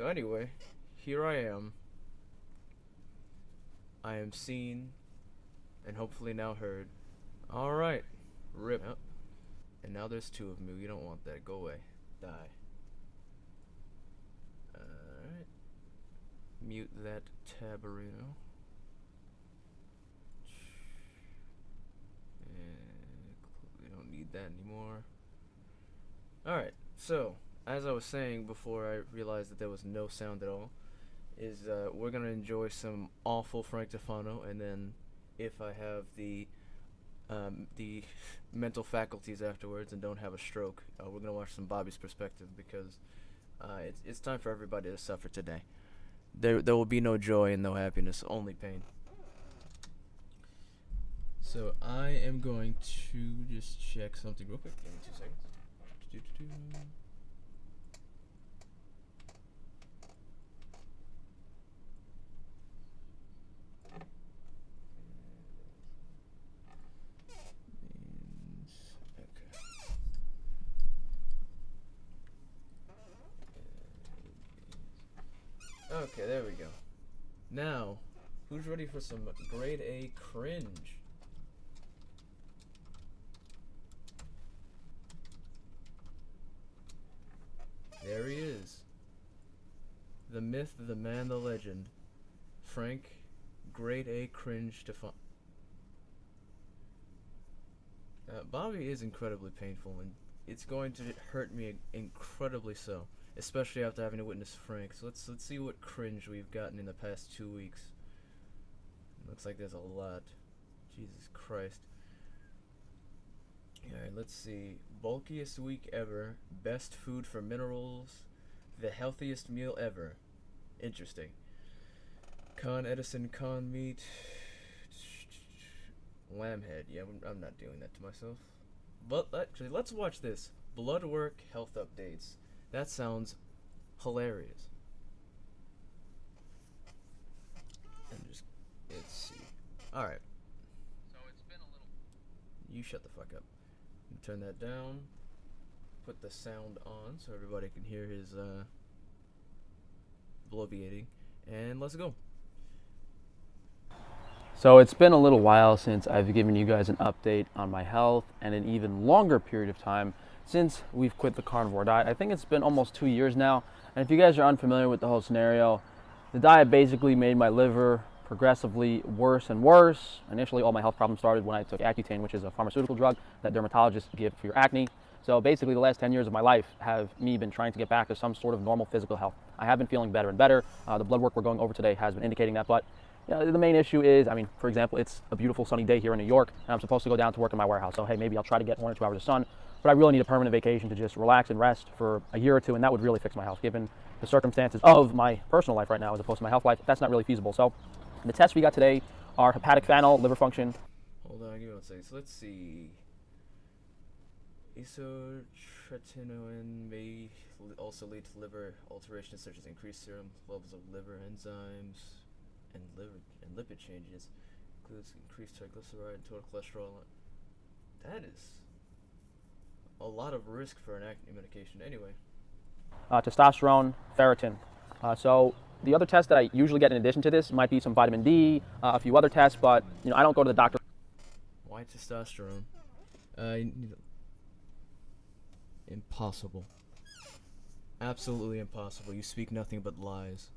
So anyway, here I am. I am seen and hopefully now heard. Alright. Rip. Yep. And now there's two of me. We don't want that. Go away. Die. Alright. Mute that tabarino. We don't need that anymore. Alright, so, as I was saying before I realized that there was no sound at all, is we're gonna enjoy some awful Frank Tufano, and then if I have the mental faculties afterwards and don't have a stroke, we're gonna watch some Bobby's Perspective, because it's time for everybody to suffer today. There will be no joy and no happiness, only pain. So I am going to just check something real quick. Give me 2 seconds. Okay, there we go. Now, who's ready for some grade A cringe? There he is. The myth, the man, the legend. Frank, grade A cringe to fun. Bobby is incredibly painful, and it's going to hurt me incredibly so, especially after having to witness Frank. So let's see what cringe we've gotten in the past 2 weeks. Looks like there's a lot. Jesus Christ. Alright, let's see. Bulkiest week ever. Best food for minerals. The healthiest meal ever. Interesting. Con Edison con meat. Lamb head. Yeah, I'm not doing that to myself. But actually, let's watch this. Blood work health updates. That sounds hilarious. And just let's see. Alright. So it's been a little. You shut the fuck up. Turn that down. Put the sound on so everybody can hear his bloviating. And let's go. So it's been a little while since I've given you guys an update on my health, and an even longer period of time since we've quit the carnivore diet. I think it's been almost 2 years now. And if you guys are unfamiliar with the whole scenario, the diet basically made my liver progressively worse and worse. Initially, all my health problems started when I took Accutane, which is a pharmaceutical drug that dermatologists give for your acne. So basically, the last 10 years of my life have me been trying to get back to some sort of normal physical health. I have been feeling better and better. The blood work we're going over today has been indicating that, but the main issue is, for example, it's a beautiful sunny day here in New York, and I'm supposed to go down to work in my warehouse. So hey, maybe I'll try to get 1 or 2 hours of sun, but I really need a permanent vacation to just relax and rest for a year or two, and that would really fix my health, given the circumstances of my personal life right now as opposed to my health life. That's not really feasible. So the tests we got today are hepatic FANL, liver function. Hold on, give me 1 second. So let's see. Isotretinoin may also lead to liver alterations such as increased serum levels of liver enzymes and lipid changes. Includes increased triglyceride and total cholesterol. That is a lot of risk for an acne medication. Anyway. Testosterone, ferritin. So the other test that I usually get in addition to this might be some vitamin D, a few other tests, but I don't go to the doctor. Why testosterone? Impossible. Absolutely impossible. You speak nothing but lies.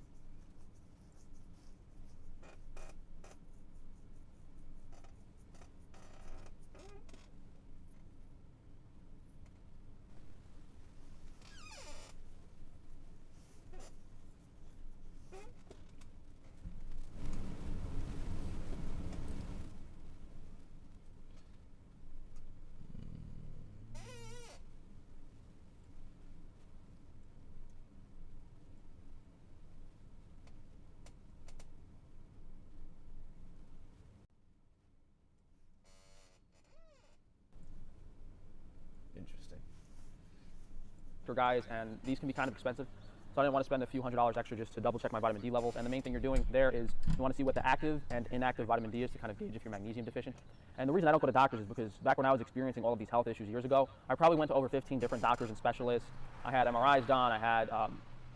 Guys, and these can be kind of expensive, so I didn't want to spend a few $100s extra just to double check my vitamin D levels. And the main thing you're doing there is you want to see what the active and inactive vitamin D is to kind of gauge if you're magnesium deficient. And the reason I don't go to doctors is because back when I was experiencing all of these health issues years ago, I probably went to over 15 different doctors and specialists. I had MRIs done, I had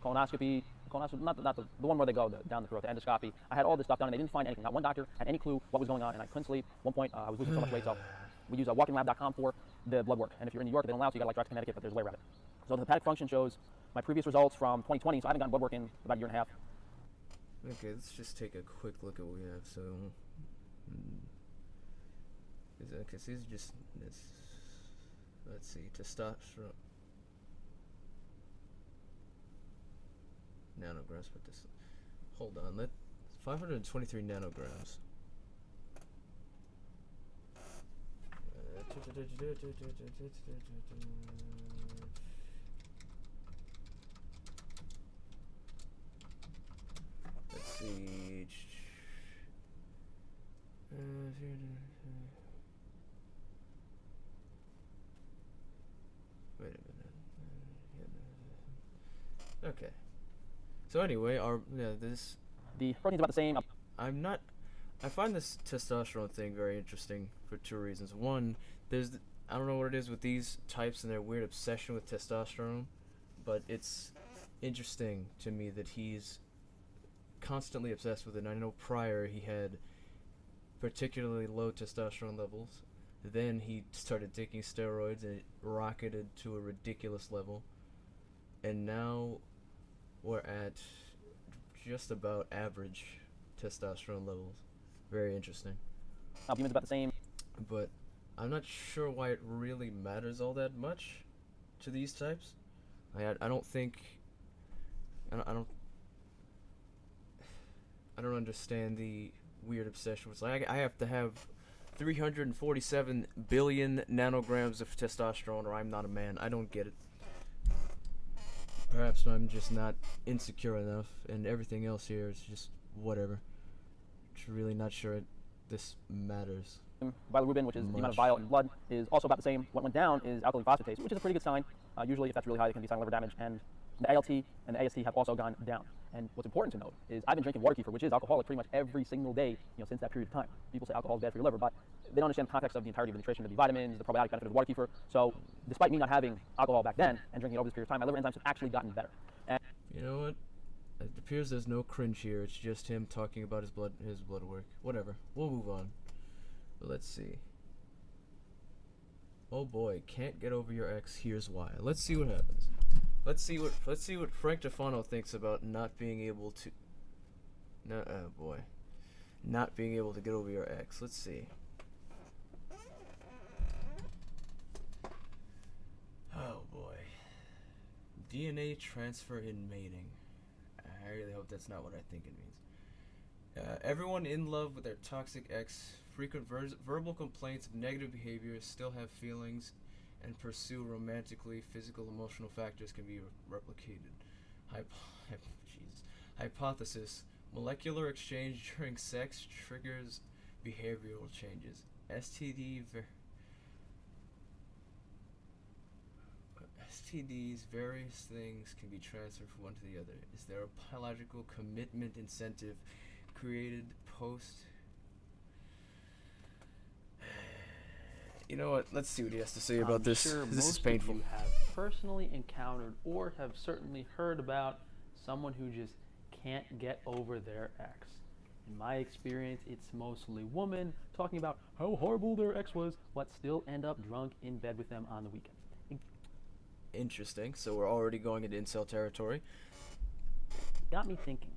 colonoscopy, colonoscopy, not the one where they go down the throat, the endoscopy. I had all this stuff done, and they didn't find anything. Not one doctor had any clue what was going on, and I couldn't sleep. At one point, I was losing so much weight, so we use walkinglab.com for the blood work. And if you're in New York, they don't allow it, so you got to like drive to Connecticut, but there's a way around it. So the hepatic function shows my previous results from 2020, so I haven't gotten blood work in about a year and a half. Okay, let's just take a quick look at what we have. So, okay, so these are just this. Let's see, testosterone. Nanograms, but this. Hold on, 523 nanograms. Let's see. Wait a minute. Okay. So anyway, The protein's about the same. I find this testosterone thing very interesting for two reasons. One, I don't know what it is with these types and their weird obsession with testosterone, but it's interesting to me that he's constantly obsessed with it. And I know prior he had particularly low testosterone levels. Then he started taking steroids and it rocketed to a ridiculous level. And now we're at just about average testosterone levels. Very interesting. Albumin's about the same. But I'm not sure why it really matters all that much to these types. I don't think. I don't understand the weird obsession with like I have to have 347 billion nanograms of testosterone or I'm not a man. I don't get it. Perhaps I'm just not insecure enough, and everything else here is just whatever. Just really not sure this matters. Bilirubin, which is the amount of bile in blood, is also about the same. What went down is alkaline phosphatase, which is a pretty good sign. Usually, if that's really high, it can be a sign of liver damage. And the ALT and the AST have also gone down. And what's important to note is I've been drinking water kefir, which is alcoholic, pretty much every single day, since that period of time. People say alcohol is bad for your liver, but they don't understand the context of the entirety of the nutrition, the B vitamins, the probiotic benefit of the water kefir. So, despite me not having alcohol back then and drinking it over this period of time, my liver enzymes have actually gotten better. And you know what? It appears there's no cringe here. It's just him talking about his blood work. Whatever. We'll move on. But let's see. Oh boy, can't get over your ex. Here's why. Let's see what happens. Let's see what Frank Tefano thinks about not being able to. Oh boy, not being able to get over your ex. Let's see. Oh boy, DNA transfer in mating. I really hope that's not what I think it means. Everyone in love with their toxic ex, frequent verbal complaints of negative behavior, still have feelings, and pursue romantically. Physical, emotional factors can be replicated. Hypothesis: molecular exchange during sex triggers behavioral changes. STDs, various things can be transferred from one to the other. Is there a biological commitment incentive created post? You know what? Let's see what he has to say about this. Sure, this is painful. Most of you have personally encountered or have certainly heard about someone who just can't get over their ex. In my experience, it's mostly women talking about how horrible their ex was, but still end up drunk in bed with them on the weekend. Interesting. So we're already going into incel territory. Got me thinking,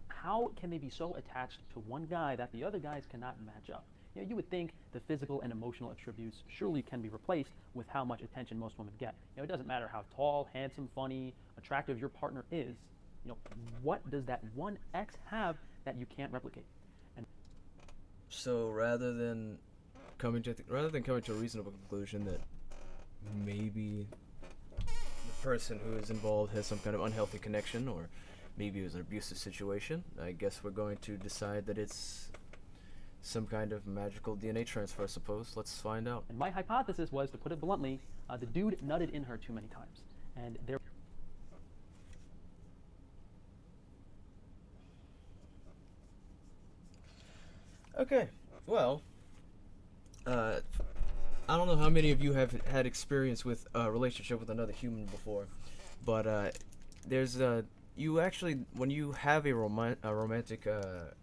how can they be so attached to one guy that the other guys cannot match up? You would think the physical and emotional attributes surely can be replaced with how much attention most women get. It doesn't matter how tall, handsome, funny, attractive your partner is. What does that one ex have that you can't replicate? And so rather than coming to a reasonable conclusion that maybe the person who is involved has some kind of unhealthy connection, or maybe it was an abusive situation, I guess we're going to decide that it's some kind of magical DNA transfer, I suppose. Let's find out. And my hypothesis was, to put it bluntly, the dude nutted in her too many times. And there. Okay, well, I don't know how many of you have had experience with a relationship with another human before, but there's you actually, when you have a romantic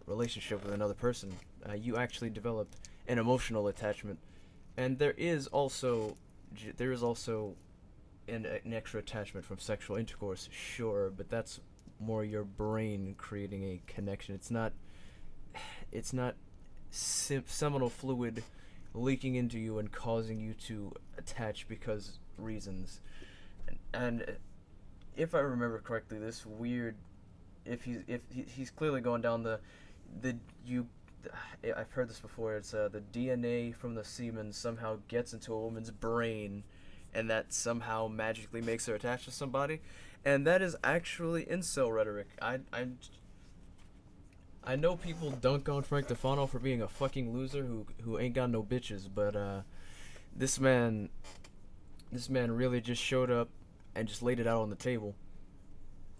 relationship with another person, you actually develop an emotional attachment, and there is also an extra attachment from sexual intercourse, sure, but that's more your brain creating a connection. It's not seminal fluid leaking into you and causing you to attach because reasons. And if I remember correctly, this weird, if he's clearly going down I've heard this before. It's the DNA from the semen somehow gets into a woman's brain, and that somehow magically makes her attached to somebody, and that is actually incel rhetoric. I know people dunk on Frank Defano for being a fucking loser who ain't got no bitches, but this man really just showed up and just laid it out on the table.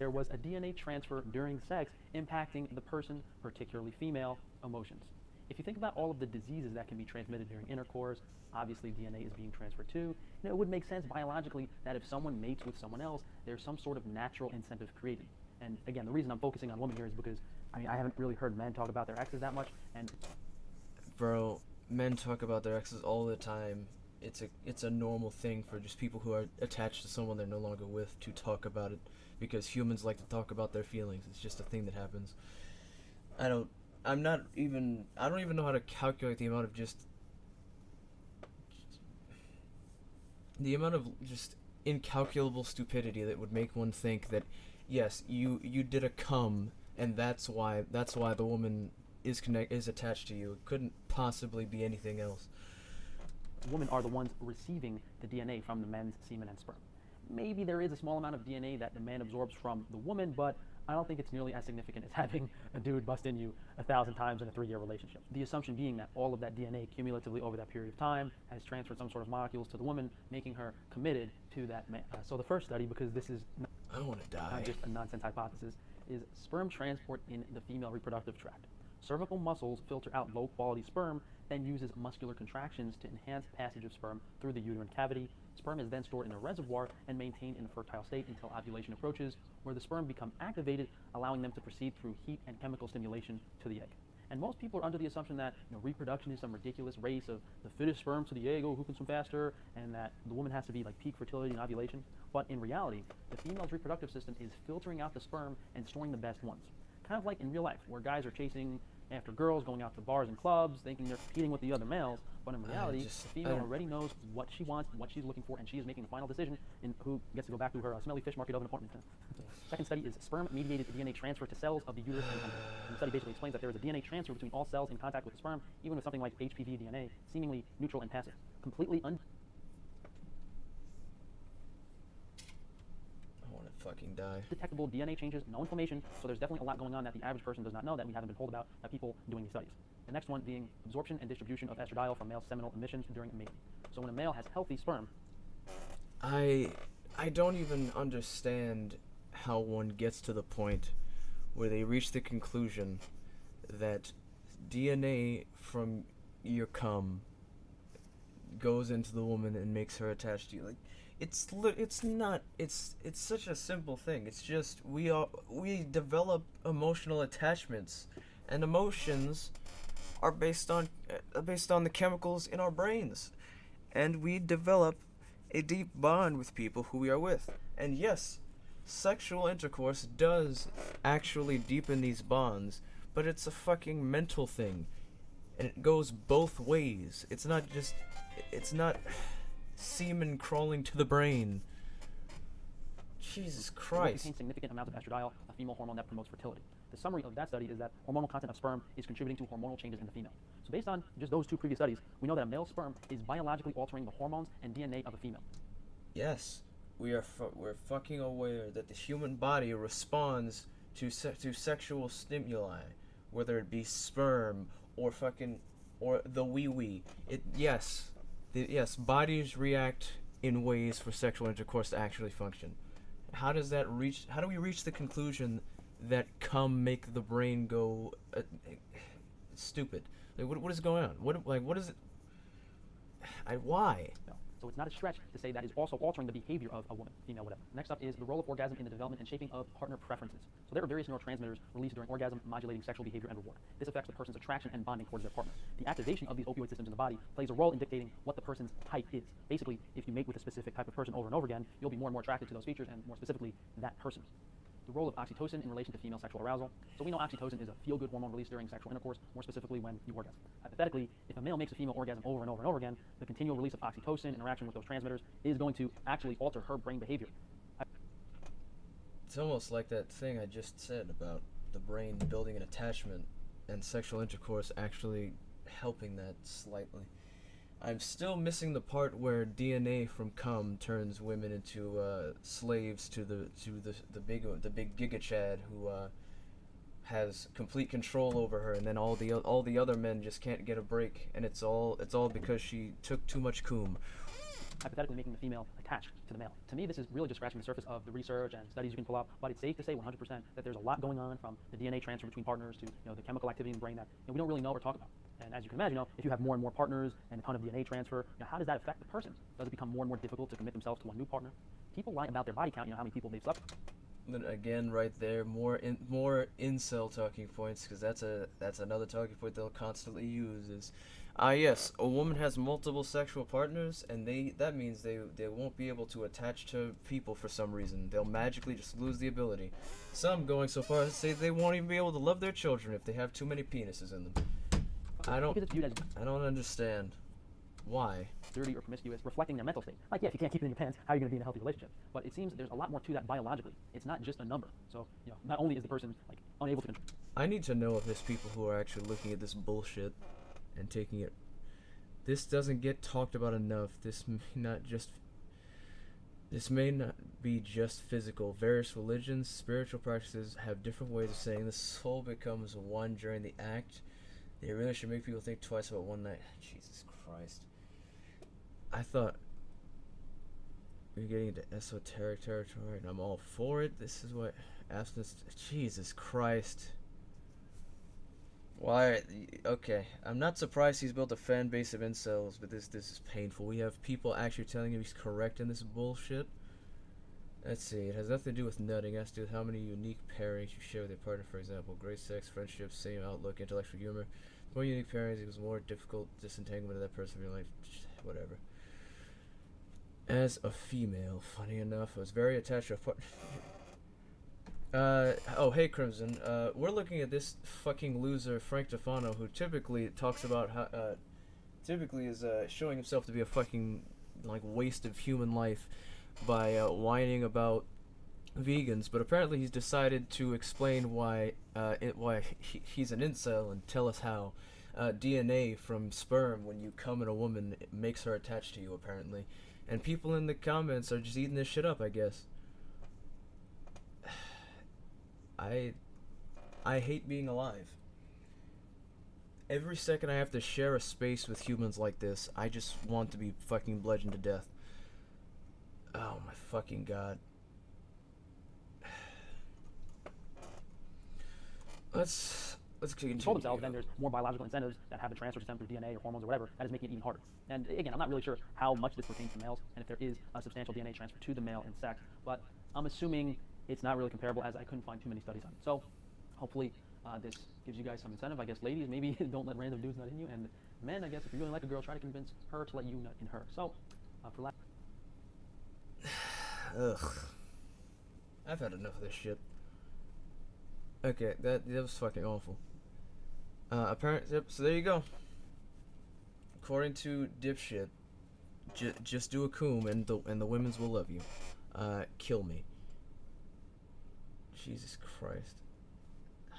There was a DNA transfer during sex impacting the person, particularly female, emotions. If you think about all of the diseases that can be transmitted during intercourse, obviously DNA is being transferred too. It would make sense biologically that if someone mates with someone else, there's some sort of natural incentive created. And again, the reason I'm focusing on women here is because I haven't really heard men talk about their exes that much. And bro, men talk about their exes all the time. It's a normal thing for just people who are attached to someone they're no longer with to talk about it, because humans like to talk about their feelings. It's just a thing that happens. I don't even know how to calculate the amount of just incalculable stupidity that would make one think that yes, you did a cum, and that's why the woman is attached to you. It couldn't possibly be anything else. Women are the ones receiving the DNA from the men's semen and sperm. Maybe there is a small amount of DNA that the man absorbs from the woman, but I don't think it's nearly as significant as having a dude bust in you 1,000 times in a 3-year relationship. The assumption being that all of that DNA cumulatively over that period of time has transferred some sort of molecules to the woman, making her committed to that man. So the first study, because this is I don't want to die. Not just a nonsense hypothesis, is sperm transport in the female reproductive tract. Cervical muscles filter out low-quality sperm, then uses muscular contractions to enhance passage of sperm through the uterine cavity. Sperm is then stored in a reservoir and maintained in a fertile state until ovulation approaches, where the sperm become activated, allowing them to proceed through heat and chemical stimulation to the egg. And most people are under the assumption that reproduction is some ridiculous race of the fittest sperm to the egg, who can swim faster, and that the woman has to be like peak fertility and ovulation. But in reality, the female's reproductive system is filtering out the sperm and storing the best ones. Kind of like in real life, where guys are chasing after girls, going out to bars and clubs, thinking they're competing with the other males, but in reality, the female already knows what she wants, what she's looking for, and she is making the final decision in who gets to go back to her smelly fish market of an apartment. Second study is sperm-mediated DNA transfer to cells of the uterus and under. The study basically explains that there is a DNA transfer between all cells in contact with the sperm, even with something like HPV DNA, seemingly neutral and passive, completely fucking die. Detectable DNA changes, no inflammation, so there's definitely a lot going on that the average person does not know, that we haven't been told about, that people doing these studies. The next one being absorption and distribution of estradiol from male seminal emissions during mating. So when a male has healthy sperm, I don't even understand how one gets to the point where they reach the conclusion that DNA from your cum goes into the woman and makes her attached to you. Like, it's such a simple thing. It's just we develop emotional attachments, and emotions are based on the chemicals in our brains, and we develop a deep bond with people who we are with. And yes, sexual intercourse does actually deepen these bonds, but it's a fucking mental thing, and it goes both ways. It's not semen crawling to the brain. Jesus Christ. Contains significant amounts of estradiol, a female hormone that promotes fertility. The summary of that study is that hormonal content of sperm is contributing to hormonal changes in the female. So based on just those two previous studies, we know that a male sperm is biologically altering the hormones and DNA of a female. Yes, we're fucking aware that the human body responds to sexual stimuli, whether it be sperm or the wee-wee. Yes, bodies react in ways for sexual intercourse to actually function. How do we reach the conclusion that cum make the brain go stupid? Like, what is going on? What is it? Why? No. So it's not a stretch to say that is also altering the behavior of a woman, female, whatever. Next up is the role of orgasm in the development and shaping of partner preferences. So there are various neurotransmitters released during orgasm, modulating sexual behavior and reward. This affects the person's attraction and bonding towards their partner. The activation of these opioid systems in the body plays a role in dictating what the person's type is. Basically, if you mate with a specific type of person over and over again, you'll be more and more attracted to those features and more specifically that person. The role of oxytocin in relation to female sexual arousal. So we know oxytocin is a feel-good hormone released during sexual intercourse, more specifically when you orgasm. Hypothetically, if a male makes a female orgasm over and over and over again, the continual release of oxytocin in interaction with those transmitters is going to actually alter her brain behavior. It's almost like that thing I just said about the brain building an attachment and sexual intercourse actually helping that slightly. I'm still missing the part where DNA from cum turns women into slaves to the big Giga Chad who has complete control over her, and then all the other men just can't get a break, and it's all because she took too much cum. Hypothetically making the female attached to the male. To me, this is really just scratching the surface of the research and studies you can pull up, but it's safe to say 100% that there's a lot going on, from the DNA transfer between partners to the chemical activity in the brain that we don't really know or talk about. And as you can imagine, if you have more and more partners and a ton of DNA transfer, how does that affect the person? Does it become more and more difficult to commit themselves to one new partner? People lie about their body count, how many people they've slept with. Then again, right there, more incel talking points, because that's another talking point they'll constantly use is, yes, a woman has multiple sexual partners, and that means they won't be able to attach to people for some reason. They'll magically just lose the ability. Some going so far as to say they won't even be able to love their children if they have too many penises in them. I don't understand why. Dirty or promiscuous, reflecting their mental state. Like, yeah, if you can't keep it in your pants, how are you going to be in a healthy relationship? But it seems there's a lot more to that biologically. It's not just a number. So, not only is the person unable to control. I need to know if there's people who are actually looking at this bullshit and taking it. This doesn't get talked about enough. This may not be just physical. Various religions, spiritual practices have different ways of saying the soul becomes one during the act. They really should make people think twice about one night. Jesus Christ. I thought we were getting into esoteric territory, and I'm all for it. This is what abstinence. Jesus Christ. Why? Okay, I'm not surprised he's built a fan base of incels, but this is painful. We have people actually telling him he's correct in this bullshit. Let's see, it has nothing to do with nutting. It has to do with how many unique pairings you share with your partner, for example. Great sex, friendship, same outlook, intellectual humor. The more unique pairings equals more difficult disentanglement of that person from your life. Whatever. As a female, funny enough, I was very attached to a partner. Oh, hey, Crimson. We're looking at this fucking loser, Frank Tefano, who typically talks about how, typically is, showing himself to be a fucking, waste of human life by, whining about vegans, but apparently he's decided to explain why he's an incel and tell us how. DNA from sperm, when you come in a woman, it makes her attached to you, apparently. And people in the comments are just eating this shit up, I guess. I hate being alive. Every second I have to share a space with humans like this, I just want to be fucking bludgeoned to death. Oh my fucking god. Let's continue. Control themselves, then there's more biological incentives that have been transferred to them through DNA or hormones or whatever, that is making it even harder. And again, I'm not really sure how much this pertains to males and if there is a substantial DNA transfer to the male in sex, but I'm assuming it's not really comparable, as I couldn't find too many studies on it. So hopefully this gives you guys some incentive. I guess ladies, maybe don't let random dudes nut in you, and men, I guess if you really like a girl, try to convince her to let you nut in her. So for last. Ugh. I've had enough of this shit. Okay, that was fucking awful. Yep, so there you go. According to Dipshit, just do a coom and the women's will love you. Kill me. Jesus Christ.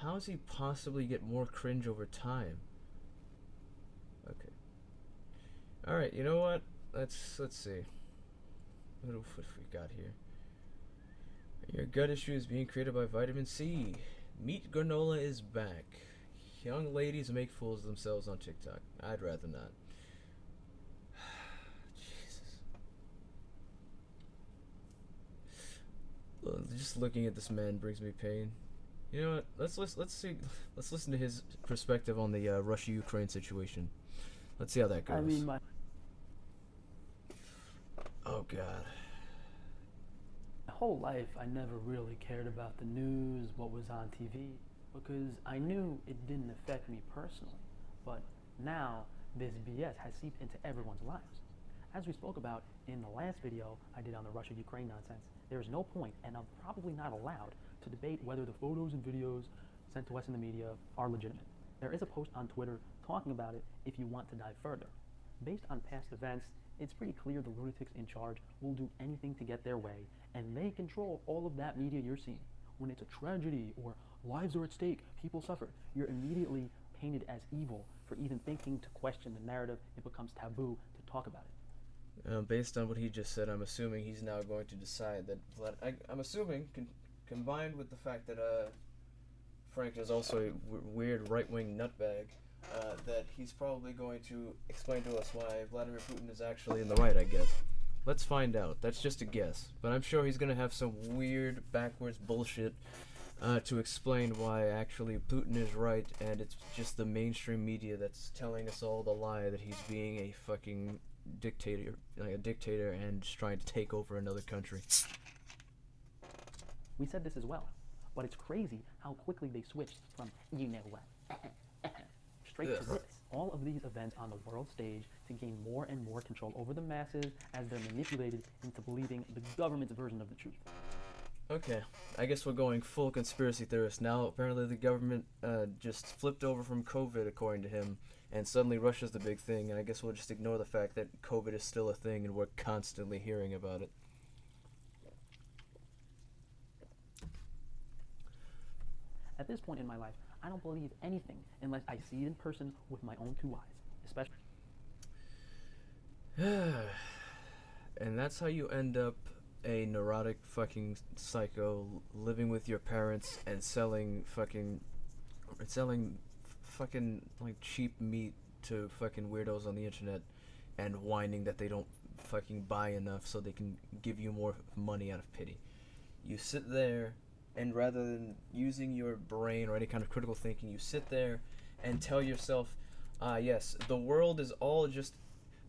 How does he possibly get more cringe over time? Okay. Alright, you know what? Let's see. What have we got here? Your gut issue is being created by vitamin C. Meat granola is back. Young ladies make fools of themselves on TikTok. I'd rather not. Jesus. Just looking at this man brings me pain. You know what? Let's listen to his perspective on the Russia-Ukraine situation. Let's see how that goes. I mean, Oh God. My whole life, I never really cared about the news, what was on TV, because I knew it didn't affect me personally. But now, this BS has seeped into everyone's lives. As we spoke about in the last video I did on the Russia-Ukraine nonsense, there is no point, and I'm probably not allowed, to debate whether the photos and videos sent to us in the media are legitimate. There is a post on Twitter talking about it if you want to dive further. Based on past events, it's pretty clear the lunatics in charge will do anything to get their way, and they control all of that media you're seeing. When it's a tragedy or lives are at stake, people suffer, you're immediately painted as evil for even thinking to question the narrative. It becomes taboo to talk about it. Based on what he just said, I'm assuming he's now going to decide that I'm assuming, combined with the fact that Frank is also a weird right-wing nutbag, that he's probably going to explain to us why Vladimir Putin is actually in the right, I guess. Let's find out. That's just a guess. But I'm sure he's going to have some weird, backwards bullshit to explain why actually Putin is right, and it's just the mainstream media that's telling us all the lie that he's being a fucking dictator, like a dictator, and just trying to take over another country. We said this as well, but it's crazy how quickly they switched from you know what straight to this. All of these events on the world stage to gain more and more control over the masses as they're manipulated into believing the government's version of the truth. Okay, I guess we're going full conspiracy theorist now. Apparently the government just flipped over from COVID, according to him, and suddenly Russia's the big thing, and I guess we'll just ignore the fact that COVID is still a thing and we're constantly hearing about it. At this point in my life, I don't believe anything unless I see it in person with my own two eyes, especially. And that's how you end up a neurotic fucking psycho living with your parents and selling fucking like cheap meat to fucking weirdos on the internet and whining that they don't fucking buy enough so they can give you more money out of pity. You sit there, and rather than using your brain or any kind of critical thinking, you sit there and tell yourself, yes, the world is all just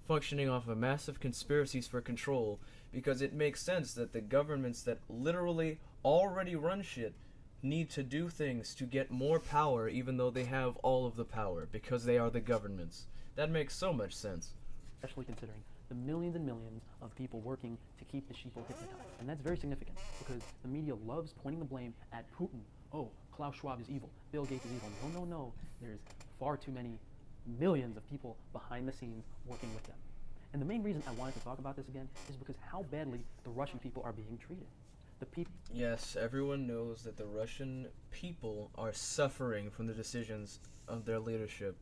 functioning off of massive conspiracies for control, because it makes sense that the governments that literally already run shit need to do things to get more power, even though they have all of the power, because they are the governments. That makes so much sense. Especially considering the millions and millions of people working to keep the sheeple hypnotized. And that's very significant, because the media loves pointing the blame at Putin. Oh, Klaus Schwab is evil, Bill Gates is evil. No, no, no. There's far too many millions of people behind the scenes working with them. And the main reason I wanted to talk about this again is because how badly the Russian people are being treated. The people. Yes, everyone knows that the Russian people are suffering from the decisions of their leadership.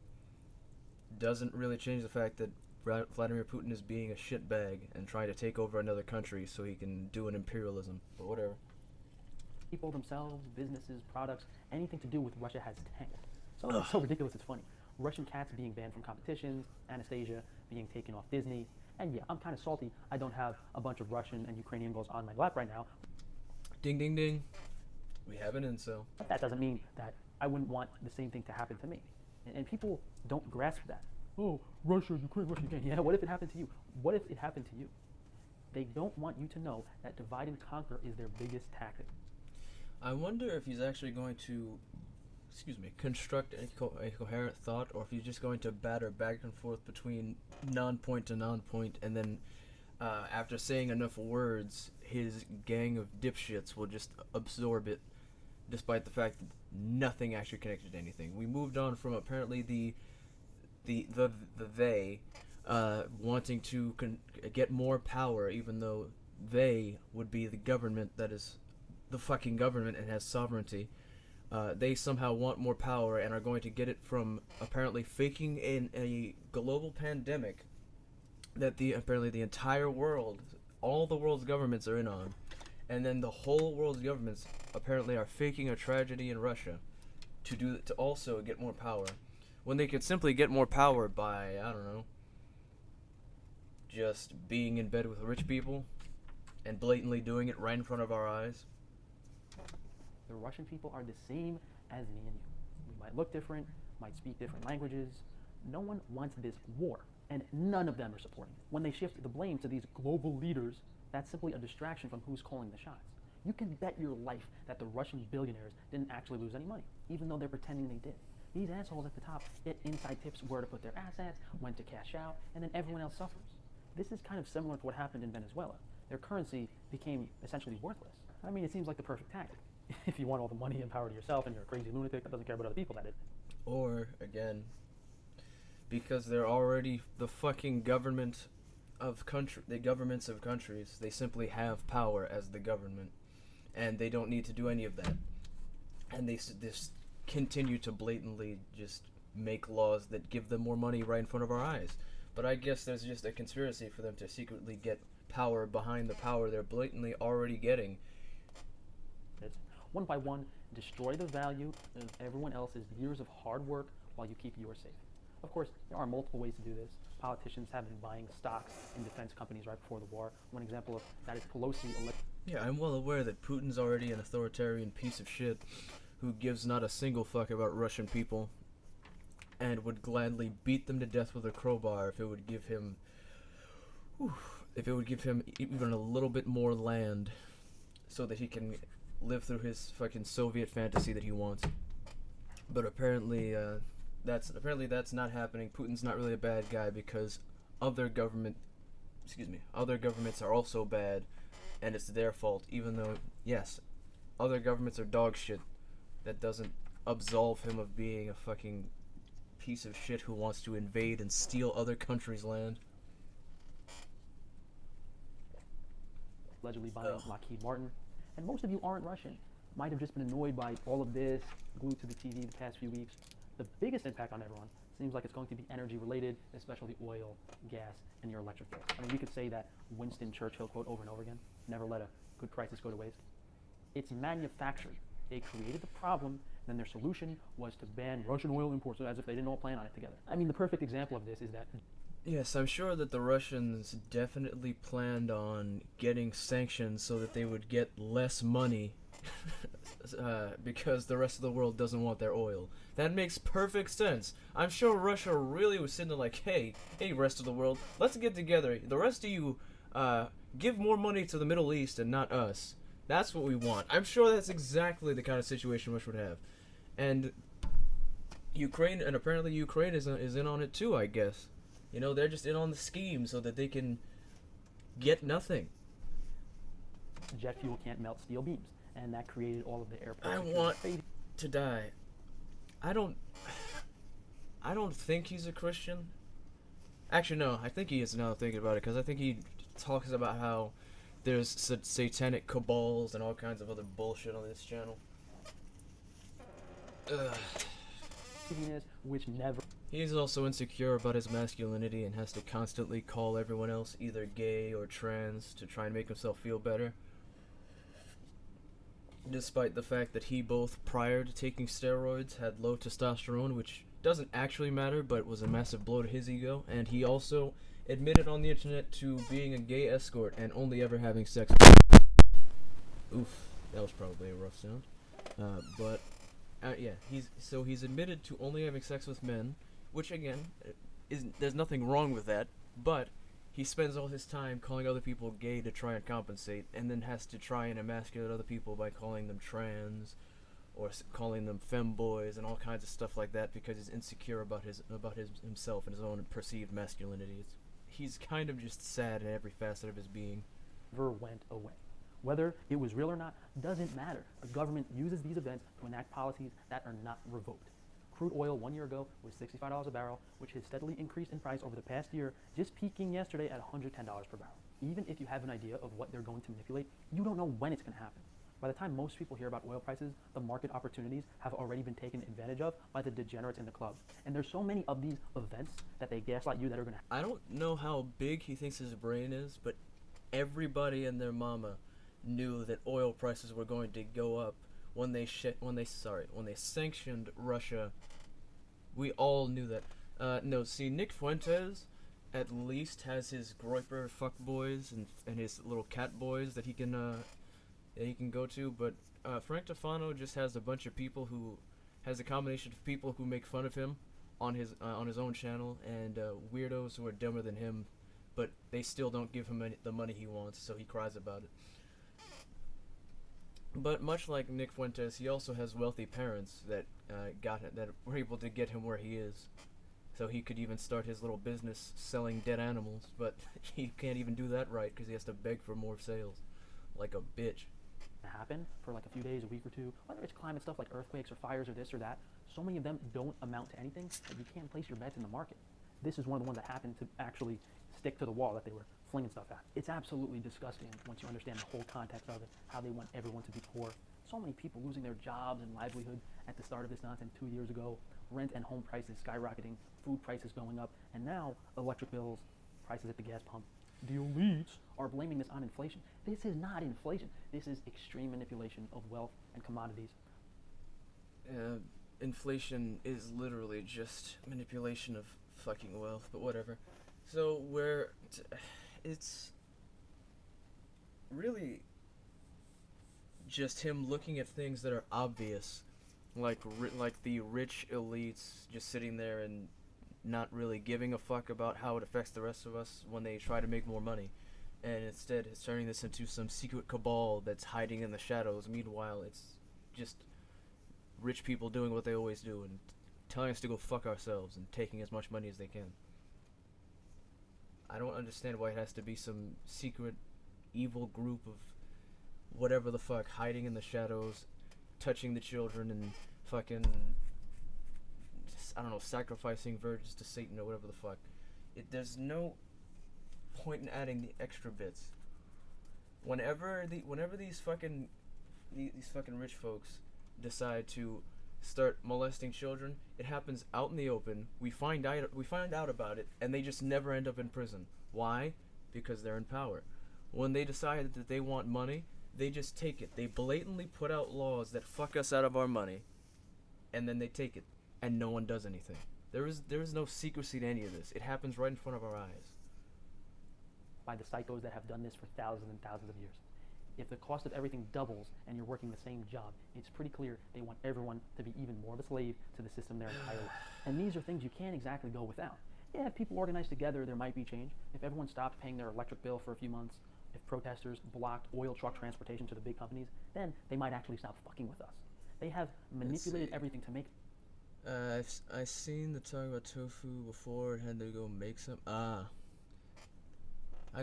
Doesn't really change the fact that Vladimir Putin is being a shitbag and trying to take over another country so he can do an imperialism, but whatever. People themselves, businesses, products, anything to do with Russia has tanked. So it's so ridiculous, it's funny. Russian cats being banned from competitions, Anastasia being taken off Disney, and yeah, I'm kind of salty I don't have a bunch of Russian and Ukrainian girls on my lap right now. Ding ding ding. We have an incel. But that doesn't mean that I wouldn't want the same thing to happen to me. And people don't grasp that. Oh, Russia, Ukraine, Russia, Ukraine. Yeah, what if it happened to you? What if it happened to you? They don't want you to know that divide and conquer is their biggest tactic. I wonder if he's actually going to, construct a coherent thought, or if he's just going to batter back and forth between non-point to non-point, and then after saying enough words, his gang of dipshits will just absorb it, despite the fact that nothing actually connected to anything. We moved on from apparently the they wanting to get more power, even though they would be the government that is the fucking government and has sovereignty. They somehow want more power and are going to get it from apparently faking in a global pandemic that apparently the entire world, all the world's governments are in on, and then the whole world's governments apparently are faking a tragedy in Russia to also get more power, when they could simply get more power by, I don't know, just being in bed with rich people and blatantly doing it right in front of our eyes. The Russian people are the same as me and you. We might look different, might speak different languages. No one wants this war. and none of them are supporting it. When they shift the blame to these global leaders, that's simply a distraction from who's calling the shots. You can bet your life that the Russian billionaires didn't actually lose any money, even though they're pretending they did. These assholes at the top get inside tips where to put their assets, when to cash out, and then everyone else suffers. This is kind of similar to what happened in Venezuela. Their currency became essentially worthless. I mean, it seems like the perfect tactic. If you want all the money and power to yourself and you're a crazy lunatic that doesn't care about other people, that is. Or, again, because they're already the fucking government of the governments of countries, they simply have power as the government, and they don't need to do any of that. And they just continue to blatantly just make laws that give them more money right in front of our eyes. But I guess there's just a conspiracy for them to secretly get power behind the power they're blatantly already getting. It's one by one, destroy the value of everyone else's years of hard work while you keep yours safe. Of course, there are multiple ways to do this. Politicians have been buying stocks in defense companies right before the war. One example of that is Pelosi. Yeah, I'm well aware that Putin's already an authoritarian piece of shit who gives not a single fuck about Russian people and would gladly beat them to death with a crowbar if it would give him even a little bit more land so that he can live through his fucking Soviet fantasy that he wants. But apparently that's not happening. Putin's not really a bad guy because other governments are also bad, and it's their fault, even though, yes, other governments are dog shit. That doesn't absolve him of being a fucking piece of shit who wants to invade and steal other countries' land. Allegedly buying Lockheed Martin. And most of you aren't Russian. Might have just been annoyed by all of this, glued to the TV the past few weeks. The biggest impact on everyone seems like it's going to be energy related, especially oil, gas, and your electric bills. I mean, we could say that Winston Churchill quote over and over again, never let a good crisis go to waste. It's manufactured. They created the problem, then their solution was to ban Russian oil imports as if they didn't all plan on it together. I mean, the perfect example of this is that... Yes, I'm sure that the Russians definitely planned on getting sanctions so that they would get less money because the rest of the world doesn't want their oil. That makes perfect sense. I'm sure Russia really was sitting there like, hey, rest of the world, let's get together. The rest of you, give more money to the Middle East and not us. That's what we want. I'm sure that's exactly the kind of situation Russia would have. And Ukraine, and apparently Ukraine is in on it too, I guess. You know, they're just in on the scheme so that they can get nothing. Jet fuel can't melt steel beams, and that created all of the airports. I want to die. I don't think he's a Christian. Actually, no, I think he is now thinking about it, because I think he talks about how there's satanic cabals and all kinds of other bullshit on this channel. Which never... He's also insecure about his masculinity and has to constantly call everyone else either gay or trans to try and make himself feel better. Despite the fact that he both, prior to taking steroids, had low testosterone, which doesn't actually matter, but was a massive blow to his ego, and he also admitted on the internet to being a gay escort and only ever having sex with... Oof, that was probably a rough sound. Yeah, he's admitted to only having sex with men, which again, there's nothing wrong with that, but he spends all his time calling other people gay to try and compensate, and then has to try and emasculate other people by calling them trans, or calling them femboys, and all kinds of stuff like that, because he's insecure about himself and his own perceived masculinity. He's kind of just sad in every facet of his being. Never went away. Whether it was real or not doesn't matter. The government uses these events to enact policies that are not revoked. Crude oil 1 year ago was $65 a barrel, which has steadily increased in price over the past year, just peaking yesterday at $110 per barrel. Even if you have an idea of what they're going to manipulate, you don't know when it's going to happen. By the time most people hear about oil prices, the market opportunities have already been taken advantage of by the degenerates in the club. And there's so many of these events that they gaslight you that are going to... I don't know how big he thinks his brain is, but everybody and their mama knew that oil prices were going to go up when they sanctioned Russia. We all knew that. No, see, Nick Fuentes at least has his groiper fuckboys and his little cat boys that he can go to, but Frank Tefano just has a bunch of people who has a combination of people who make fun of him on his own channel, and weirdos who are dumber than him, but they still don't give him the money he wants, so he cries about it. But much like Nick Fuentes, he also has wealthy parents that were able to get him where he is. So he could even start his little business selling dead animals, but he can't even do that right because he has to beg for more sales, like a bitch. Happen for like a few days, a week or two, whether it's climate stuff like earthquakes or fires or this or that. So many of them don't amount to anything that you can't place your bets in the market. This is one of the ones that happened to actually stick to the wall that they were flinging stuff at. It's absolutely disgusting once you understand the whole context of it, how they want everyone to be poor. So many people losing their jobs and livelihood at the start of this nonsense 2 years ago. Rent and home prices skyrocketing, food prices going up, and now electric bills, prices at the gas pump. The elites are blaming this on inflation. This is not inflation. This is extreme manipulation of wealth and commodities. Inflation is literally just manipulation of fucking wealth, but whatever. So it's really just him looking at things that are obvious, like the rich elites just sitting there and not really giving a fuck about how it affects the rest of us when they try to make more money, and instead it's turning this into some secret cabal that's hiding in the shadows. Meanwhile, it's just rich people doing what they always do and telling us to go fuck ourselves and taking as much money as they can. I don't understand why it has to be some secret evil group of whatever the fuck hiding in the shadows, touching the children and fucking, I don't know, sacrificing virgins to Satan or whatever the fuck. There's no point in adding the extra bits. Whenever these fucking rich folks decide to start molesting children, it happens out in the open. We find out about it, and they just never end up in prison. Why? Because they're in power. When they decide that they want money, they just take it. They blatantly put out laws that fuck us out of our money, and then they take it, and no one does anything. There is no secrecy to any of this. It happens right in front of our eyes. By the psychos that have done this for thousands and thousands of years. If the cost of everything doubles and you're working the same job, it's pretty clear they want everyone to be even more of a slave to the system their entire life. And these are things you can't exactly go without. Yeah, if people organize together, there might be change. If everyone stopped paying their electric bill for a few months, if protesters blocked oil truck transportation to the big companies, then they might actually stop fucking with us. They have manipulated everything to make... I've seen the talk about tofu before and had to go make some. I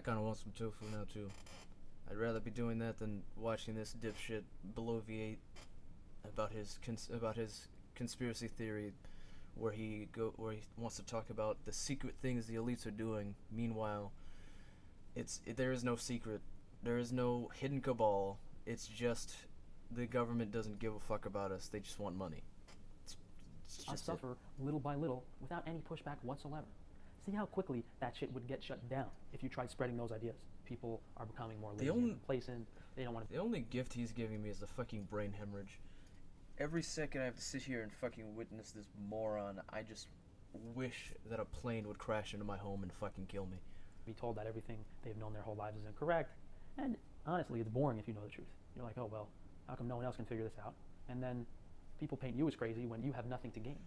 kind of want some tofu now too. I'd rather be doing that than watching this dipshit bloviate about his conspiracy theory, where he wants to talk about the secret things the elites are doing. Meanwhile, there is no secret, there is no hidden cabal. It's just the government doesn't give a fuck about us. They just want money. It's I just suffer little by little without any pushback whatsoever. See how quickly that shit would get shut down if you tried spreading those ideas. People are becoming more lazy and complacent. They don't want to... The only gift he's giving me is the fucking brain hemorrhage. Every second I have to sit here and fucking witness this moron, I just wish that a plane would crash into my home and fucking kill me. Be told that everything they've known their whole lives is incorrect. And honestly, it's boring if you know the truth. You're like, oh well, how come no one else can figure this out? And then people paint you as crazy when you have nothing to gain.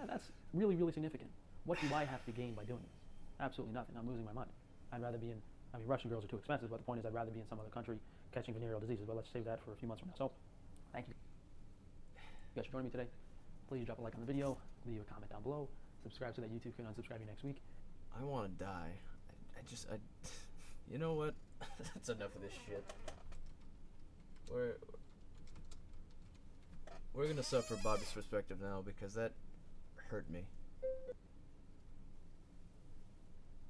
That's really, really significant. What do I have to gain by doing this? Absolutely nothing. I'm losing my money. I'd rather be in... I mean, Russian girls are too expensive, but the point is I'd rather be in some other country catching venereal diseases. But let's save that for a few months from now. So, thank you. You guys for joining me today. Please drop a like on the video, leave a comment down below, subscribe so that YouTube can unsubscribe you next week. I want to die. You know what? That's enough of this shit. We're gonna suffer Bobby's perspective now because that hurt me.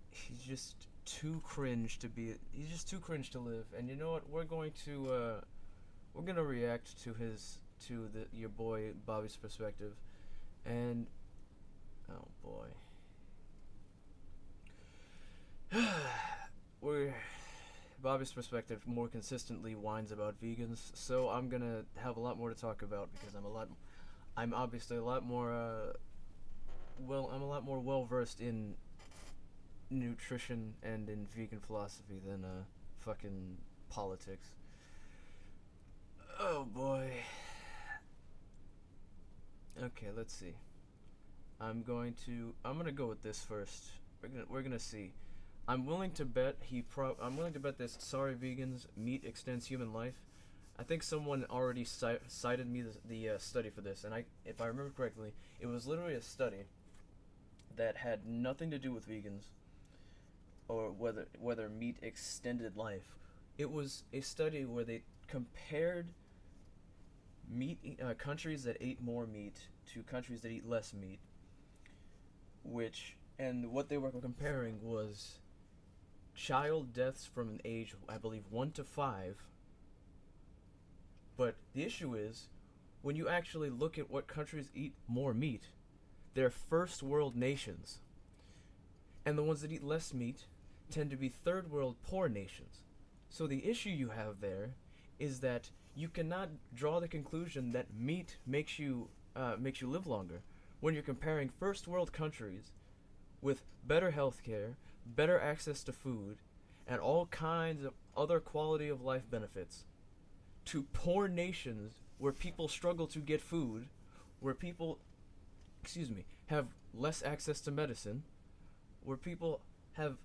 He's just too cringe to live. And you know what? We're gonna react to your boy Bobby's perspective. And oh boy. Bobby's perspective more consistently whines about vegans, so I'm gonna have a lot more to talk about because I'm obviously a lot more well versed in nutrition and in vegan philosophy than fucking politics. Oh boy. Okay, let's see. I'm gonna go with this first. We're gonna see. I'm willing to bet this. Sorry, vegans. Meat extends human life. I think someone already cited me the study for this, and if I remember correctly, it was literally a study that had nothing to do with vegans or whether meat extended life. It was a study where they compared countries that ate more meat to countries that eat less meat, and what they were comparing was child deaths from an age, I believe, 1 to 5. But the issue is, when you actually look at what countries eat more meat, they're first world nations. And the ones that eat less meat tend to be third world poor nations. So the issue you have there is that you cannot draw the conclusion that meat makes you live longer when you're comparing first world countries with better healthcare, better access to food, and all kinds of other quality of life benefits to poor nations where people struggle to get food, where people, have less access to medicine, where people have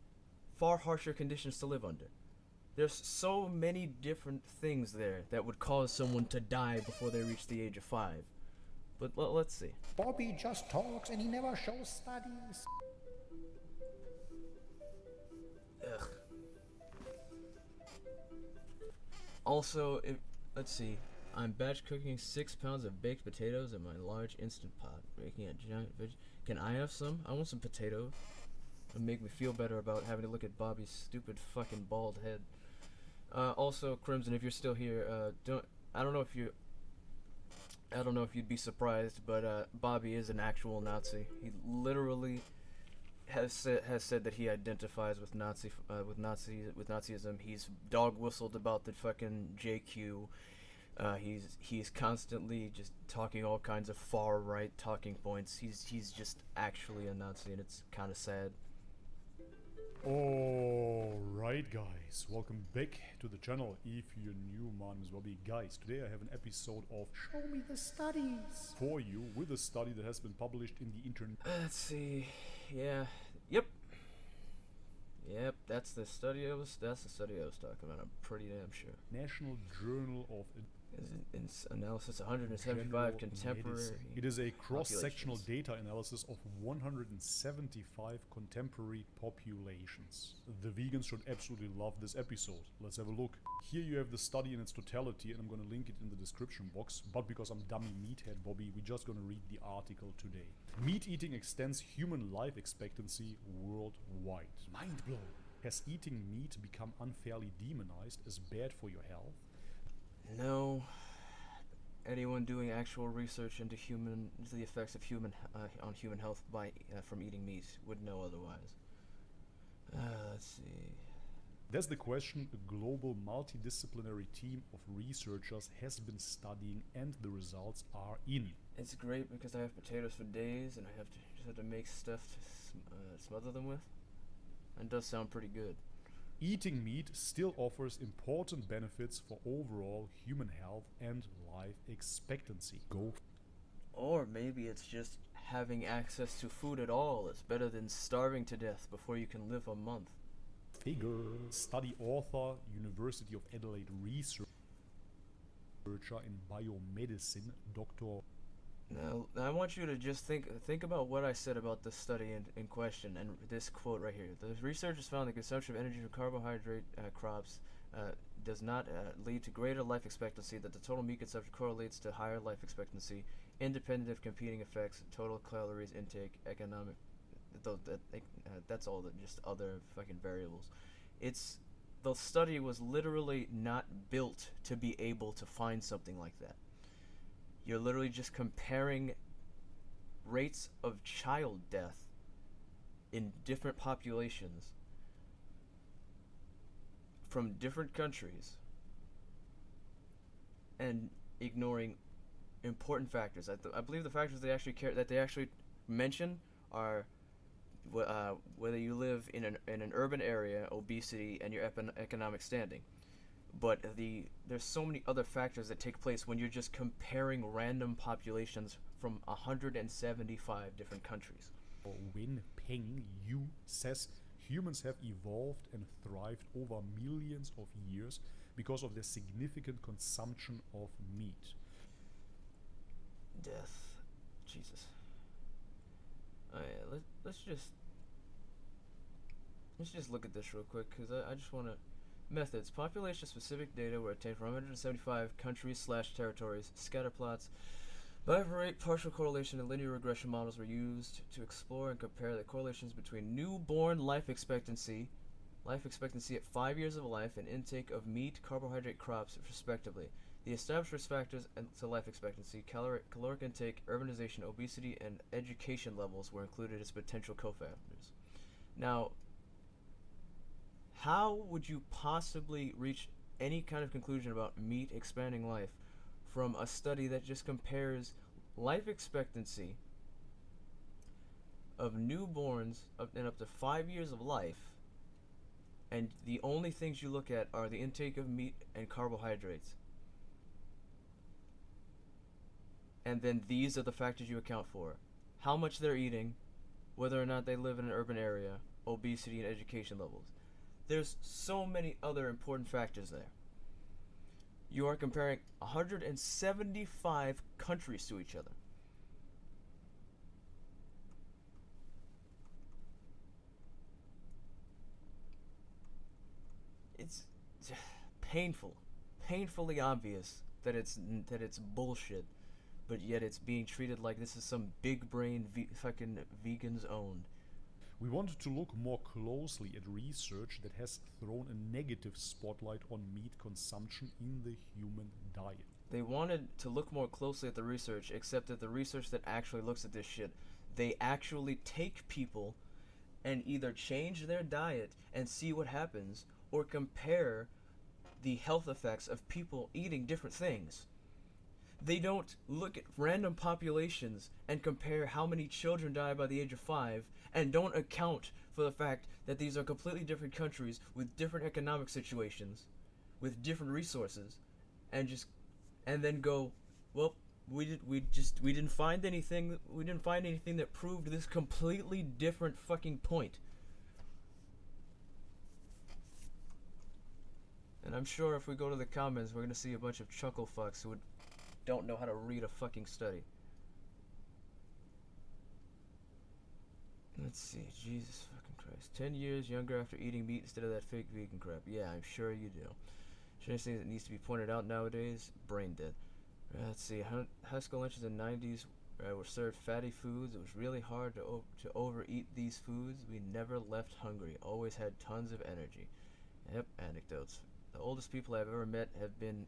far harsher conditions to live under. There's so many different things there that would cause someone to die before they reach the age of 5. But let's see. Bobby just talks and he never shows studies. Ugh. Also, let's see. I'm batch cooking 6 pounds of baked potatoes in my large instant pot, making a giant Can I have some? I want some potatoes. It'll make me feel better about having to look at Bobby's stupid fucking bald head. Also, Crimson, if you're still here, I don't know if you'd be surprised, but Bobby is an actual Nazi. He literally has said that he identifies with Nazism. He's dog whistled about the fucking JQ. He's constantly just talking all kinds of far right talking points. He's just actually a Nazi, and it's kind of sad. Alright guys, welcome back to the channel. If you're new, my name is Bobby. Guys, today I have an episode of Show me the studies for you with a study that has been published in the internet. Let's see. Yeah. Yep, that's the study I was talking about. I'm pretty damn sure. National Journal of Analysis 175 contemporary. Medicine. It is a cross-sectional data analysis of 175 contemporary populations. The vegans should absolutely love this episode. Let's have a look. Here you have the study in its totality, and I'm gonna link it in the description box. But because I'm dummy meathead Bobby, we're just gonna read the article today. Meat eating extends human life expectancy worldwide. Mind blown. Has eating meat become unfairly demonized as bad for your health? No. Anyone doing actual research into the effects of on human health from eating meat would know otherwise. Let's see. That's the question a global multidisciplinary team of researchers has been studying, and the results are in. It's great because I have potatoes for days, and I just have to make stuff to smother them with. And it does sound pretty good. Eating meat still offers important benefits for overall human health and life expectancy. Go. Or maybe it's just having access to food at all is better than starving to death before you can live a month. Figure. Study author, University of Adelaide researcher in biomedicine, Dr. Now, I want you to just think about what I said about this study in question, and this quote right here. The researchers found the consumption of energy from carbohydrate crops does not lead to greater life expectancy, that the total meat consumption correlates to higher life expectancy, independent of competing effects, total calories intake, economic, that's all just other fucking variables. The study was literally not built to be able to find something like that. You're literally just comparing rates of child death in different populations from different countries and ignoring important factors. I believe the factors they actually mention are whether you live in an urban area, obesity, and your economic standing. But there's so many other factors that take place when you're just comparing random populations from 175 different countries. Wen Peng Yu says humans have evolved and thrived over millions of years because of their significant consumption of meat. Death. Jesus. Oh yeah, let's just look at this real quick, because I just want to... Methods. Population-specific data were obtained from 175 countries/territories. Scatter plots, bival rate, partial correlation, and linear regression models were used to explore and compare the correlations between newborn life expectancy at 5 years of life, and intake of meat, carbohydrate crops, respectively. The established risk factors to life expectancy, caloric intake, urbanization, obesity, and education levels were included as potential cofactors. Now, how would you possibly reach any kind of conclusion about meat expanding life from a study that just compares life expectancy of newborns up to 5 years of life, and the only things you look at are the intake of meat and carbohydrates? And then these are the factors you account for: how much they're eating, whether or not they live in an urban area, obesity, and education levels. There's so many other important factors there. You are comparing 175 countries to each other. It's painfully obvious that it's bullshit, but yet it's being treated like this is some big brain fucking vegans owned. We wanted to look more closely at research that has thrown a negative spotlight on meat consumption in the human diet. They wanted to look more closely at the research, except that the research that actually looks at this shit, they actually take people and either change their diet and see what happens, or compare the health effects of people eating different things. They don't look at random populations and compare how many children die by the age of 5, and don't account for the fact that these are completely different countries with different economic situations, with different resources, and then go, well, we didn't find anything that proved this completely different fucking point. And I'm sure if we go to the comments, we're gonna see a bunch of chuckle fucks who don't know how to read a fucking study. Let's see, Jesus fucking Christ. 10 years younger after eating meat instead of that fake vegan crap. Yeah, I'm sure you do. Strange thing that needs to be pointed out nowadays, brain dead. Let's see, high school lunches in the 90s were served fatty foods. It was really hard to overeat these foods. We never left hungry, always had tons of energy. Yep, anecdotes. The oldest people I've ever met have been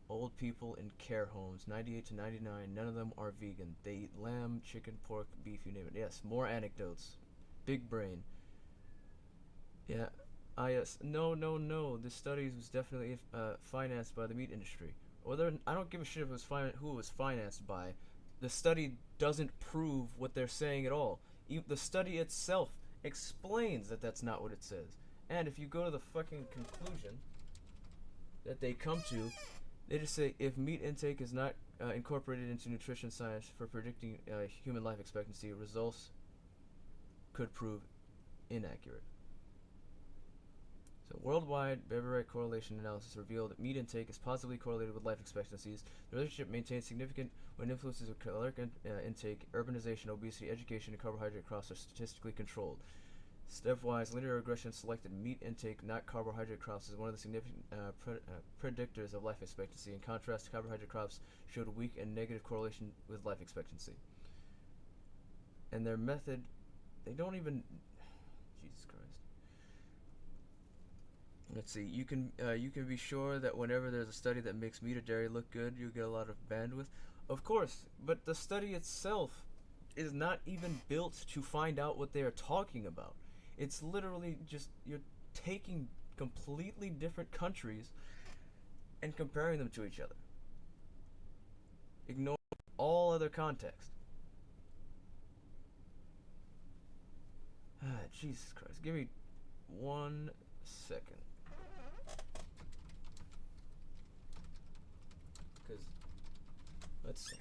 old people in care homes, 98 to 99. None of them are vegan. They eat lamb, chicken, pork, beef, you name it. Yes, more anecdotes. Big brain. Yeah. Yes. No. This study was definitely financed by the meat industry. I don't give a shit if it was who it was financed by. The study doesn't prove what they're saying at all. The study itself explains that that's not what it says. And if you go to the fucking conclusion that they come to, they just say, if meat intake is not incorporated into nutrition science for predicting human life expectancy, results could prove inaccurate. So, worldwide Beverite correlation analysis revealed that meat intake is positively correlated with life expectancies. The relationship maintains significant when influences of caloric intake, urbanization, obesity, education, and carbohydrate crops are statistically controlled. Stepwise linear regression selected meat intake, not carbohydrate crops, as one of the significant predictors of life expectancy. In contrast, carbohydrate crops showed weak and negative correlation with life expectancy. And their method, they don't even... Jesus Christ. Let's see, you can be sure that whenever there's a study that makes meat or dairy look good, you get a lot of bandwidth. Of course, but the study itself is not even built to find out what they are talking about. It's literally just, you're taking completely different countries and comparing them to each other. Ignore all other context. Jesus Christ. Give me 1 second. Because, let's see.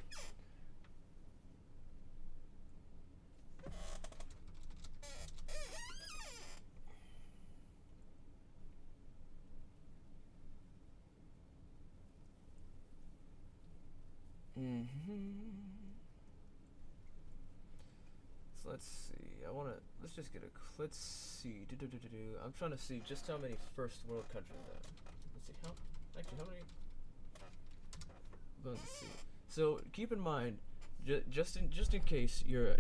So let's see. Let's just get let's see. I'm trying to see just how many first world countries there are. Let's see how many. Let's see. So keep in mind, just in case you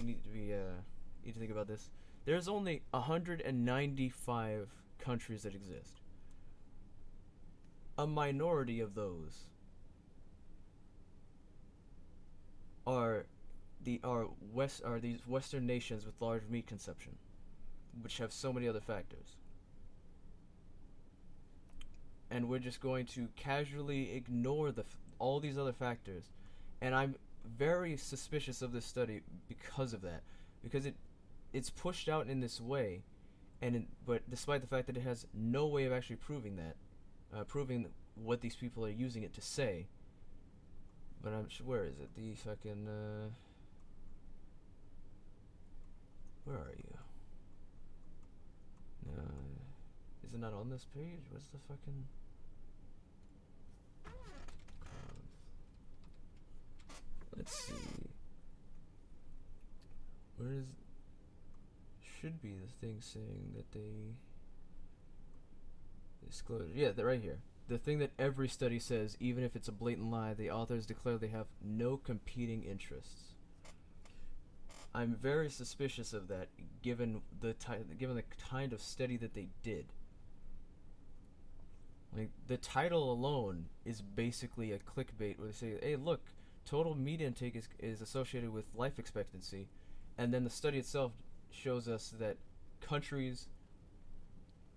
need to think about this. There's only 195 countries that exist. A minority of those are these Western nations with large meat consumption, which have so many other factors. And we're just going to casually ignore all these other factors. And I'm very suspicious of this study because of that, because it's pushed out in this way, but despite the fact that it has no way of actually proving what these people are using it to say. But I'm sure, where is it? The fucking where are you? Is it not on this page? What's the fucking let's see. Where is should be the thing saying that they disclose? Yeah, they're right here. The thing that every study says, even if it's a blatant lie, the authors declare they have no competing interests. I'm very suspicious of that, given the kind of study that they did. Like, the title alone is basically a clickbait where they say, "Hey, look, total meat intake is associated with life expectancy," and then the study itself shows us that countries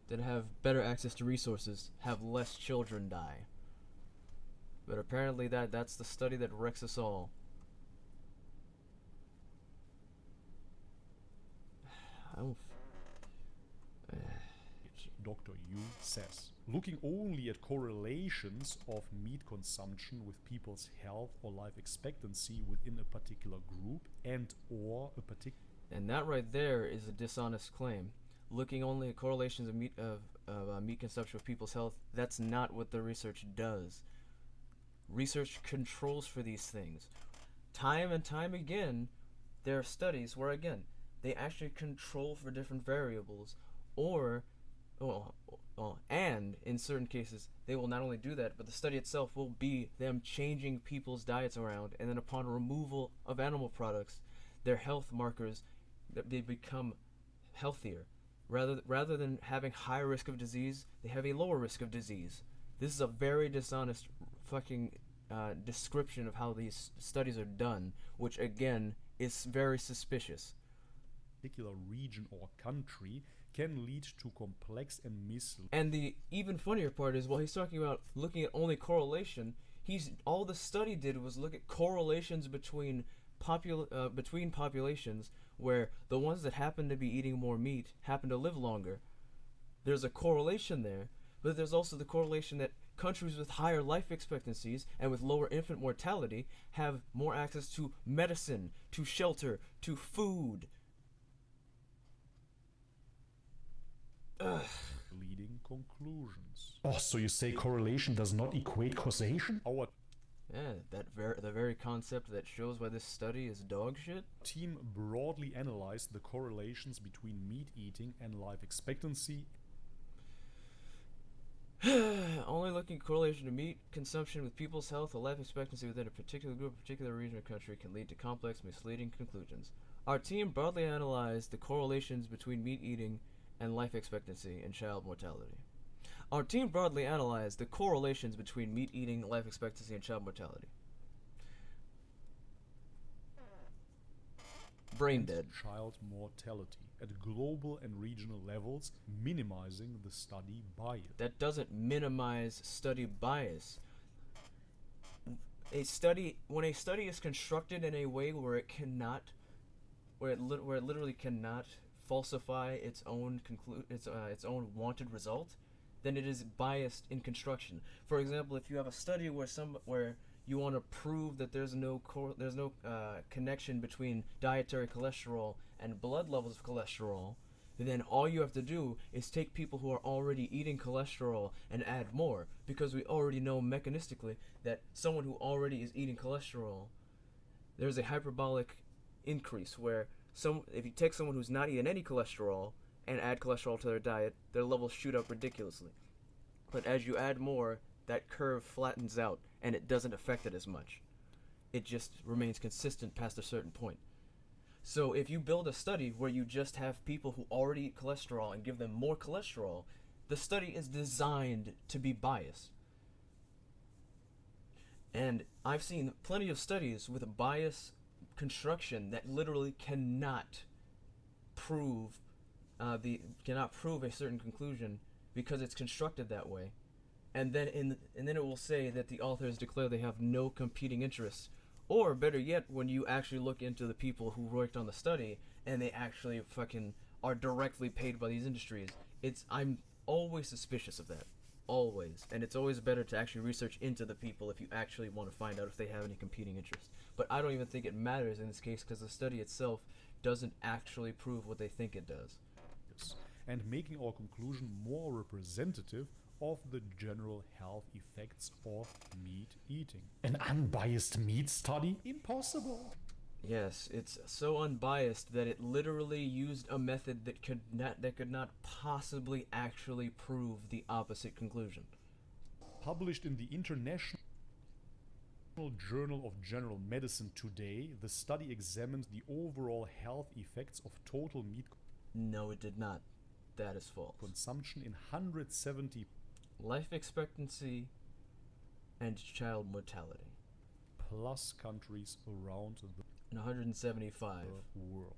that have better access to resources have less children die. But apparently that's the study that wrecks us all. Dr. Yu says, looking only at correlations of meat consumption with people's health or life expectancy within a particular group and that right there is a dishonest claim. Looking only at correlations of meat consumption with people's health, that's not what the research does. Research controls for these things. Time and time again, there are studies where, again, they actually control for different variables, and in certain cases, they will not only do that, but the study itself will be them changing people's diets around, and then upon removal of animal products, their health markers, they become healthier. Rather than having higher risk of disease, they have a lower risk of disease. This is a very dishonest fucking description of how these studies are done, which again is very suspicious. Particular region or country can lead to complex and And the even funnier part is, while he's talking about looking at only correlation, all the study did was look at correlations between populations, where the ones that happen to be eating more meat happen to live longer. There's a correlation there, but there's also the correlation that countries with higher life expectancies and with lower infant mortality have more access to medicine, to shelter, to food. Leading conclusions. Oh, so you say correlation does not equate causation? Our the very concept that shows why this study is dog shit. Team broadly analyzed the correlations between meat eating and life expectancy. Only looking at correlation to meat consumption with people's health or life expectancy within a particular group, particular region or country can lead to complex, misleading conclusions. Our team broadly analyzed the correlations between meat eating and life expectancy and child mortality. Our team broadly analyzed the correlations between meat eating, life expectancy, and child mortality. Brain dead. Child mortality at global and regional levels, minimizing the study bias. That doesn't minimize study bias. When a study is constructed in a way where it literally cannot falsify its own wanted result, then it is biased in construction. For example, if you have a study where you want to prove that there's no connection between dietary cholesterol and blood levels of cholesterol, then all you have to do is take people who are already eating cholesterol and add more, because we already know mechanistically that someone who already is eating cholesterol, there's a hyperbolic increase where if you take someone who's not eating any cholesterol and add cholesterol to their diet, their levels shoot up ridiculously. But as you add more, that curve flattens out and it doesn't affect it as much. It just remains consistent past a certain point. So if you build a study where you just have people who already eat cholesterol and give them more cholesterol, the study is designed to be biased. And I've seen plenty of studies with a bias construction that literally cannot prove a certain conclusion because it's constructed that way. And then it will say that the authors declare they have no competing interests. Or better yet, when you actually look into the people who worked on the study and they actually fucking are directly paid by these industries, I'm always suspicious of that. Always. And it's always better to actually research into the people if you actually want to find out if they have any competing interests. But I don't even think it matters in this case because the study itself doesn't actually prove what they think it does. Yes. And making our conclusion more representative of the general health effects of meat eating. An unbiased meat study? Impossible. Yes, it's so unbiased that it literally used a method that could not possibly actually prove the opposite conclusion. Published in the International Journal of General Medicine today, the study examined the overall health effects of total meat No, it did not. That is false. consumption in 170 Life expectancy and child mortality plus countries around the in 175. world.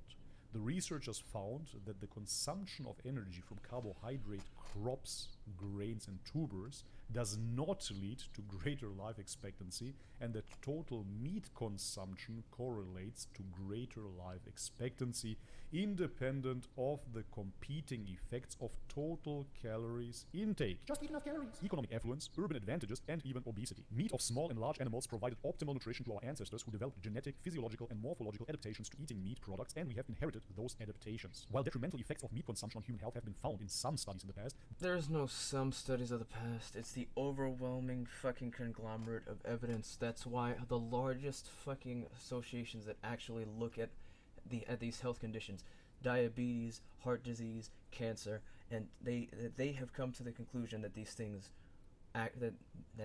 The researchers found that the consumption of energy from carbohydrate crops, grains and tubers does not lead to greater life expectancy, and that total meat consumption correlates to greater life expectancy independent of the competing effects of total calories intake. Just eat enough calories. Economic affluence, urban advantages, and even obesity. Meat of small and large animals provided optimal nutrition to our ancestors who developed genetic, physiological, and morphological adaptations to eating meat products, and we have inherited those adaptations. While detrimental effects of meat consumption on human health have been found in some studies in the past, There's no some studies of the past. It's the overwhelming fucking conglomerate of evidence. That's why the largest fucking associations that actually look at these health conditions, diabetes, heart disease, cancer, and they have come to the conclusion that these things that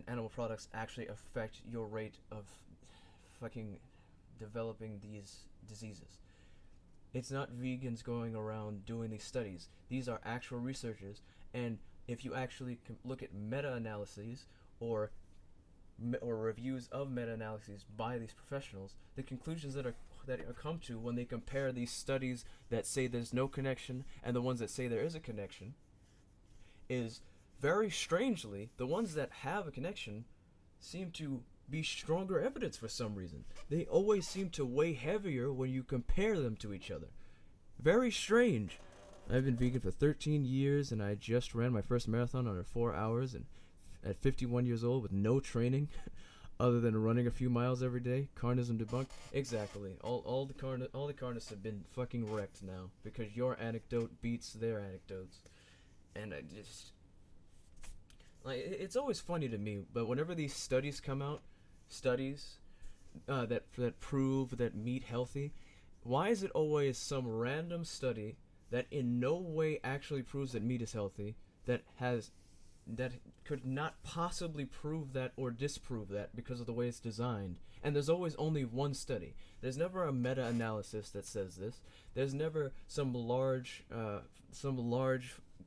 animal products actually affect your rate of fucking developing these diseases. It's not vegans going around doing these studies. These are actual researchers, and if you actually look at meta-analyses or reviews of meta-analyses by these professionals, the conclusions that are come to when they compare these studies that say there's no connection and the ones that say there is a connection is, very strangely, the ones that have a connection seem to be stronger evidence for some reason. They always seem to weigh heavier when you compare them to each other. Very strange. I've been vegan for 13 years and I just ran my first marathon under 4 hours, and at 51 years old with no training other than running a few miles every day. Carnism debunked. Exactly. All the carnists have been fucking wrecked now because your anecdote beats their anecdotes. And I just it's always funny to me, but whenever these studies come out, that prove that meat healthy, why is it always some random study that in no way actually proves that meat is healthy, that could not possibly prove that or disprove that because of the way it's designed? And there's always only one study. There's never a meta-analysis that says this. There's never some large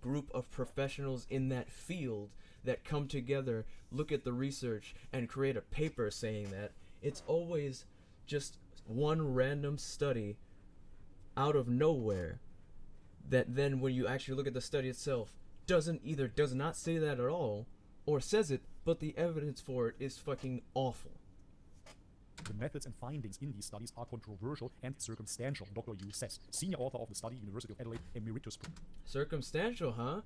group of professionals in that field that come together, look at the research, and create a paper saying that. It's always just one random study out of nowhere that then when you actually look at the study itself does not say that at all, or says it, but the evidence for it is fucking awful. the methods and findings in these studies are controversial and circumstantial, Dr. Yu says. Senior author of the study, University of Adelaide, Emeritus. Circumstantial, huh?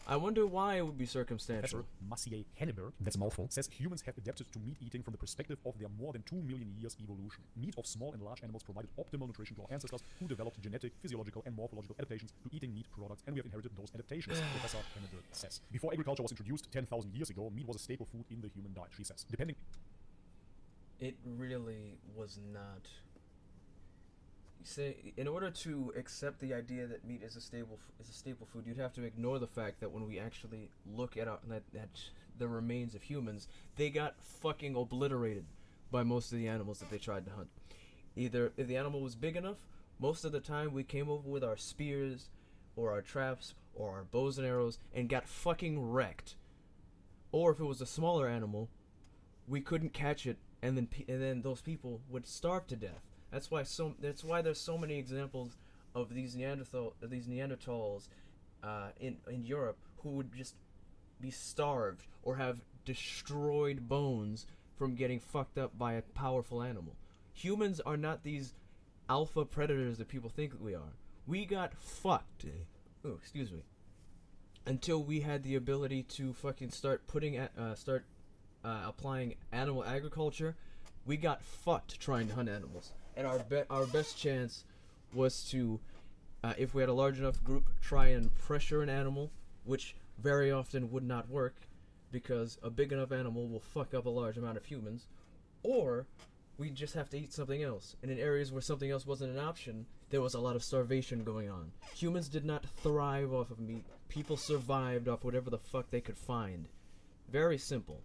I wonder why it would be circumstantial. Professor Maciej Henneberg, that's a mouthful, says humans have adapted to meat eating from the perspective of their more than 2 million years evolution. Meat of small and large animals provided optimal nutrition to our ancestors who developed genetic, physiological, and morphological adaptations to eating meat products, and we have inherited those adaptations, Professor Henneberg says. Before agriculture was introduced 10,000 years ago, meat was a staple food in the human diet, she says. Depending... It really was not. Say, in order to accept the idea that meat is a staple food, you'd have to ignore the fact that when we actually look at the remains of humans, they got fucking obliterated by most of the animals that they tried to hunt. Either if the animal was big enough, most of the time we came over with our spears or our traps or our bows and arrows and got fucking wrecked. Or if it was a smaller animal, we couldn't catch it, and then those people would starve to death. That's why there's so many examples of these Neanderthals in Europe who would just be starved or have destroyed bones from getting fucked up by a powerful animal. Humans are not these alpha predators that people think we are. We got fucked. Oh, excuse me. Until we had the ability to fucking start applying animal agriculture, we got fucked trying to hunt animals. And our best chance was to, if we had a large enough group, try and pressure an animal, which very often would not work, because a big enough animal will fuck up a large amount of humans, or we just have to eat something else. And in areas where something else wasn't an option, there was a lot of starvation going on. Humans did not thrive off of meat. People survived off whatever the fuck they could find. Very simple.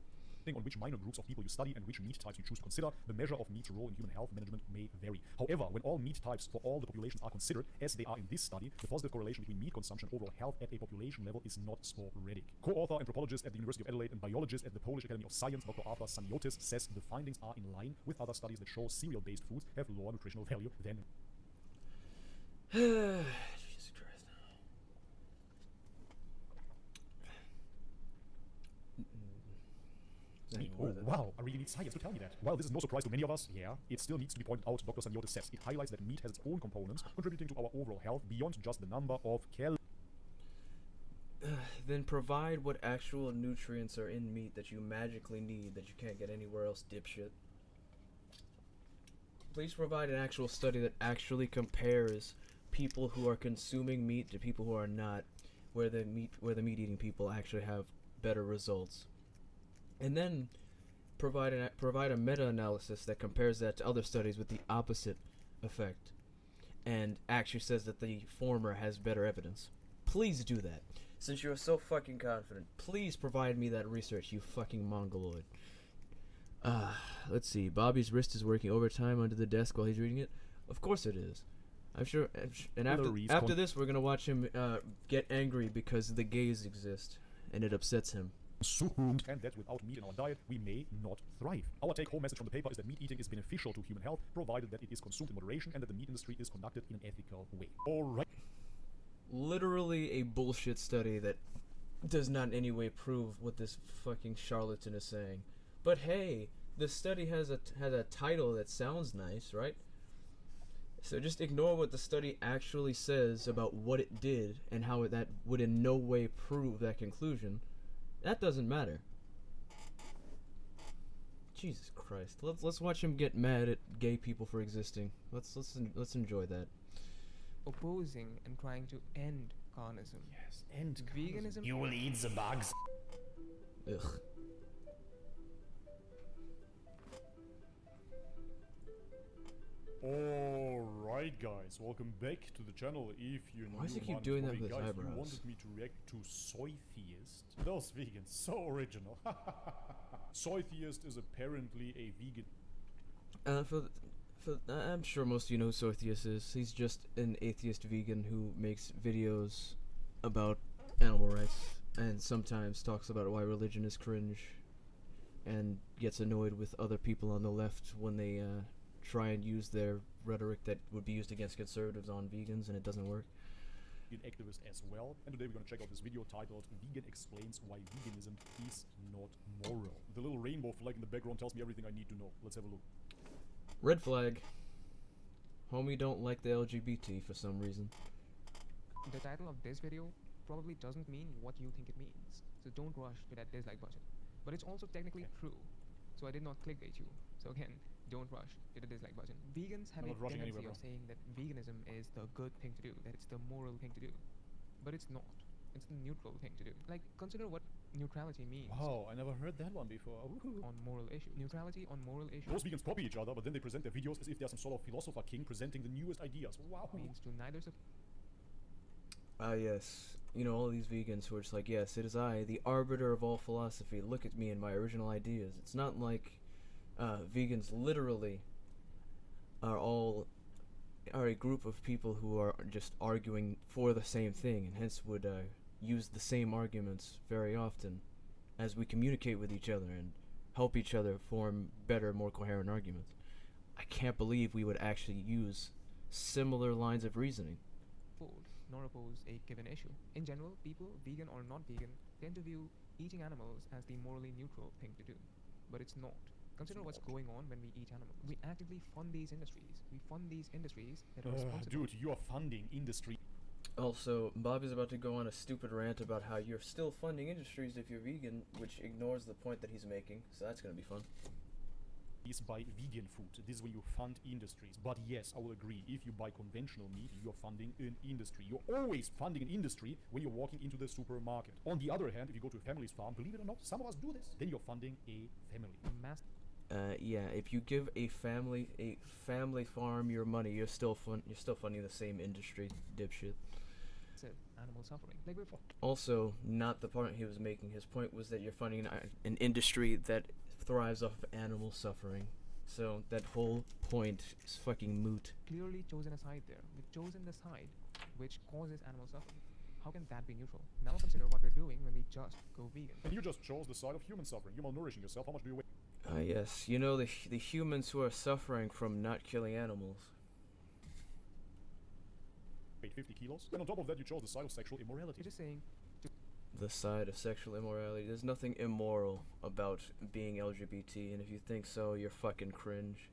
On which minor groups of people you study and which meat types you choose to consider, the measure of meat's role in human health management may vary. However, when all meat types for all the populations are considered, as they are in this study, the positive correlation between meat consumption and overall health at a population level is not sporadic. Co-author, anthropologist at the University of Adelaide and biologist at the Polish Academy of Science, Dr. Arthur Saniotis, says the findings are in line with other studies that show cereal-based foods have lower nutritional value than... Jesus Christ. Oh, wow, I really need science to tell me that. While this is no surprise to many of us, yeah, it still needs to be pointed out, Dr. Saniotis says. It highlights that meat has its own components, contributing to our overall health beyond just the number of calories. Then provide what actual nutrients are in meat that you magically need that you can't get anywhere else, dipshit. Please provide an actual study that actually compares people who are consuming meat to people who are not, where the meat-eating people actually have better results. And then provide a meta-analysis that compares that to other studies with the opposite effect and actually says that the former has better evidence. Please do that. Since you're so fucking confident, please provide me that research, you fucking mongoloid. Let's see. Bobby's wrist is working overtime under the desk while he's reading it. Of course it is. I'm sure. And after this, we're gonna watch him get angry because the gays exist, and it upsets him. And that without meat in our diet, we may not thrive. Our take-home message from the paper is that meat eating is beneficial to human health, provided that it is consumed in moderation and that the meat industry is conducted in an ethical way. Alright. Literally a bullshit study that does not in any way prove what this fucking charlatan is saying. But hey, the study has a title that sounds nice, right? So just ignore what the study actually says about what it did and how that would in no way prove that conclusion. That doesn't matter. Jesus Christ. Let's watch him get mad at gay people for existing. Let's enjoy that. Opposing and trying to end carnism. Yes, end veganism. You will eat the bugs. Ugh. Alright guys, welcome back to the channel. If you're Why does he new, keep doing that with his guys, eyebrows? you wanted me to react to Soy Theist. Those vegans, so original. Soy Theist is apparently a vegan. I'm sure most of you know who Soy Theist is. He's just an atheist vegan who makes videos about animal rights and sometimes talks about why religion is cringe and gets annoyed with other people on the left when they try and use their rhetoric that would be used against conservatives on vegans, and it doesn't work. Activist as well, and today we're going to check out this video titled Vegan Explains Why Veganism is Not Moral. The little rainbow flag in the background tells me everything I need to know. Let's have a look. Red flag. Homie don't like the LGBT for some reason. The title of this video probably doesn't mean what you think it means. So don't rush to that dislike button. But it's also technically true. So I did not clickbait you. So again, don't rush to the dislike button. Vegans have I'm a not rushing tendency anywhere, of saying that veganism is the good thing to do, that it's the moral thing to do. But it's not. It's the neutral thing to do. Like, consider what neutrality means Wow, I never heard that one before. Woohoo. on moral issues. Neutrality on moral issues Most vegans copy each other, but then they present their videos as if they're some sort of philosopher king presenting the newest ideas. Wow. means to neither Yes. You know, all these vegans who are just like, yes, it is I, the arbiter of all philosophy. Look at me and my original ideas. It's not like vegans literally are a group of people who are just arguing for the same thing, and hence would use the same arguments very often as we communicate with each other and help each other form better, more coherent arguments. I can't believe we would actually use similar lines of reasoning. fold nor oppose a given issue. In general, people, vegan or not vegan, tend to view eating animals as the morally neutral thing to do. But it's not. Consider what's going on when we eat animals. We actively fund these industries. We fund these industries that are responsible. Dude, you are funding industry. Also, Bob is about to go on a stupid rant about how you're still funding industries if you're vegan, which ignores the point that he's making, so that's gonna be fun. Is buy vegan food. This is when you fund industries. But yes, I will agree. If you buy conventional meat, you're funding an industry. You're always funding an industry when you're walking into the supermarket. On the other hand, if you go to a family's farm, believe it or not, some of us do this. Then you're funding a family. Mass Yeah, if you give a family farm your money, you're still funding the same industry, dipshit. animal suffering. Like we're Also, not the point he was making. His point was that you're funding an industry that thrives off of animal suffering. So that whole point is fucking moot. clearly chosen a side there. We've chosen the side which causes animal suffering. How can that be neutral? Now consider what we're doing when we just go vegan. And you just chose the side of human suffering. You're malnourishing yourself. How much do you weigh? Yes, you know the humans who are suffering from not killing animals. Wait, 50 kilos? And on top of that, you chose the side of sexual immorality. You're just saying The side of sexual immorality. There's nothing immoral about being LGBT, and if you think so, you're fucking cringe.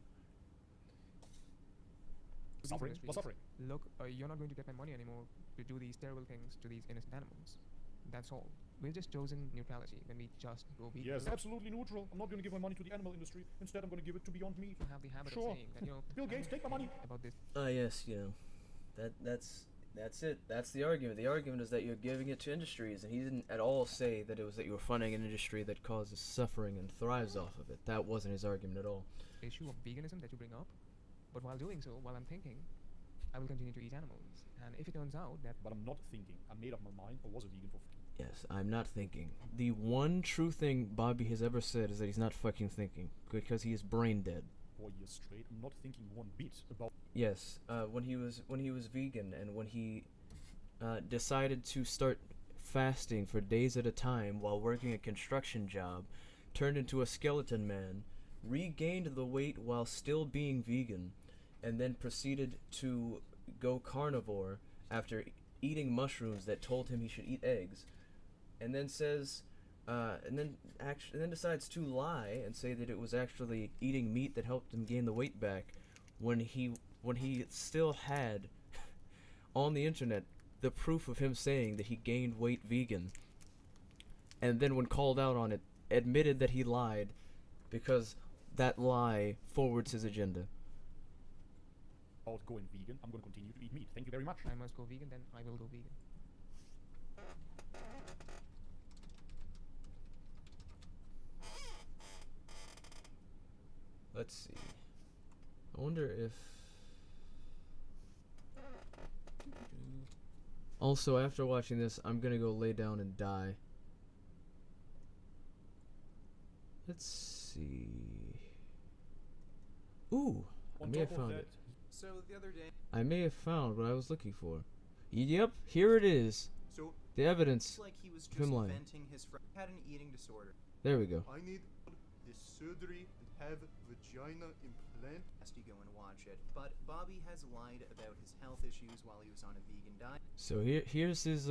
Suffering? industries, What's suffering? look, you're not going to get my money anymore to do these terrible things to these innocent animals. That's all. We've just chosen neutrality when we just go vegan. Yes, absolutely neutral. I'm not going to give my money to the animal industry. Instead, I'm going to give it to Beyond Meat. People have the habit Sure. of saying that, Bill Gates, take my money. about this Yes, you know, that's it. That's the argument. The argument is that you're giving it to industries, and he didn't at all say that it was that you were funding an industry that causes suffering and thrives off of it. That wasn't his argument at all. issue of veganism that you bring up. But while doing so, while I'm thinking, I will continue to eat animals. And if it turns out that But I'm not thinking. I made up my mind. I was a vegan for Yes, I'm not thinking. The one true thing Bobby has ever said is that he's not fucking thinking, because he is brain dead. 4 years straight. I'm not thinking one bit about Yes, when he was vegan and when he decided to start fasting for days at a time while working a construction job, turned into a skeleton man, regained the weight while still being vegan, and then proceeded to go carnivore after eating mushrooms that told him he should eat eggs, and then says, and then decides to lie and say that it was actually eating meat that helped him gain the weight back, when he still had on the internet the proof of him saying that he gained weight vegan, and then when called out on it, admitted that he lied because that lie forwards his agenda. going vegan. I'm going to continue to eat meat. Thank you very much. I must go vegan, then I will go vegan. Let's see. I wonder if... Also, after watching this, I'm gonna go lay down and die. Let's see... Ooh! I On may have top of found that, it. So the other day, I may have found what I was looking for. Yep, here it is. so The evidence. it's like he was Him just lying. venting his friend had an eating disorder. There we go. I need this surgery and have vagina implant. Has to go and watch it. But Bobby has lied about his health issues while he was on a vegan diet. So here's his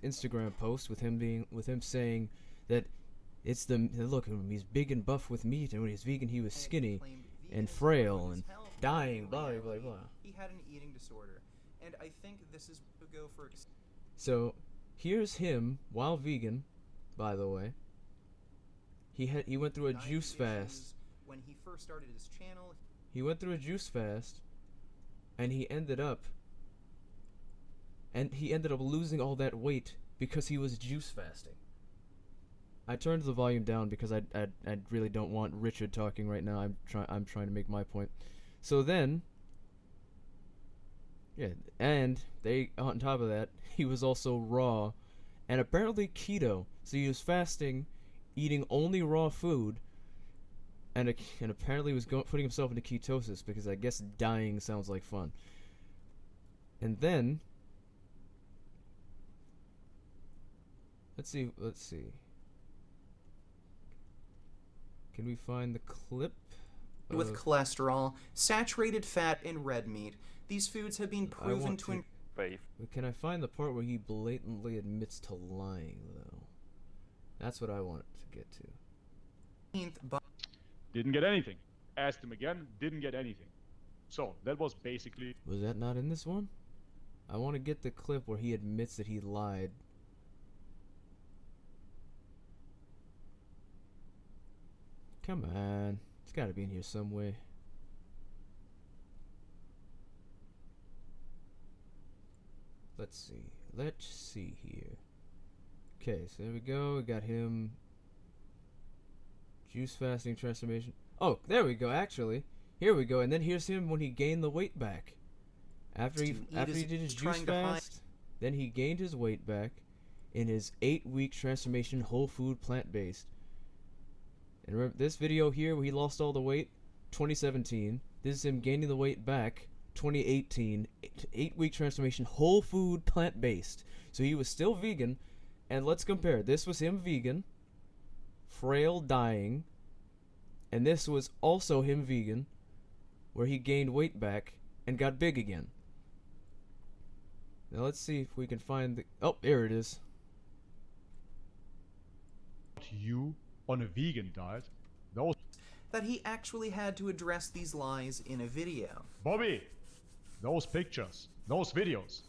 Instagram post with him saying that it's look at him, he's big and buff with meat, and when he's vegan he was And he skinny claimed and veganism frail ruined his and health, but dying, in blah, blah, reality, blah. He had an eating disorder, and I think this is to go for. So here's him while vegan, by the way. He went through a Diet juice fast. issues. When he first started his channel, He went through a juice fast, and he ended up losing all that weight because he was juice fasting. I turned the volume down because I really don't want Richard talking right now. I'm trying to make my point. So then, yeah, and they on top of that, he was also raw, and apparently keto. So he was fasting, eating only raw food, and apparently was putting himself into ketosis because I guess dying sounds like fun. And then, let's see. Can we find the clip? with cholesterol, saturated fat, and red meat. These foods have been proven to Can I find the part where he blatantly admits to lying, though? That's what I want to get to. Didn't get anything. Asked him again, didn't get anything. So, that was basically... Was that not in this one? I want to get the clip where he admits that he lied. Come on. It's got to be in here some way. Let's see here. Okay, so there we go. We got him. Juice fasting transformation. Oh, there we go, actually. Here we go. And then here's him when he gained the weight back. After he did his juice fast, then he gained his weight back in his 8-week transformation whole food plant-based. And remember this video here where he lost all the weight, 2017. This is him gaining the weight back, 2018. 8-week transformation whole food plant-based. So he was still vegan. And let's compare. This was him vegan, frail, dying. And this was also him vegan, where he gained weight back and got big again. Now let's see if we can find the... Oh, there it is. You on a vegan diet, those... that he actually had to address these lies in a video. Bobby, those pictures, those videos,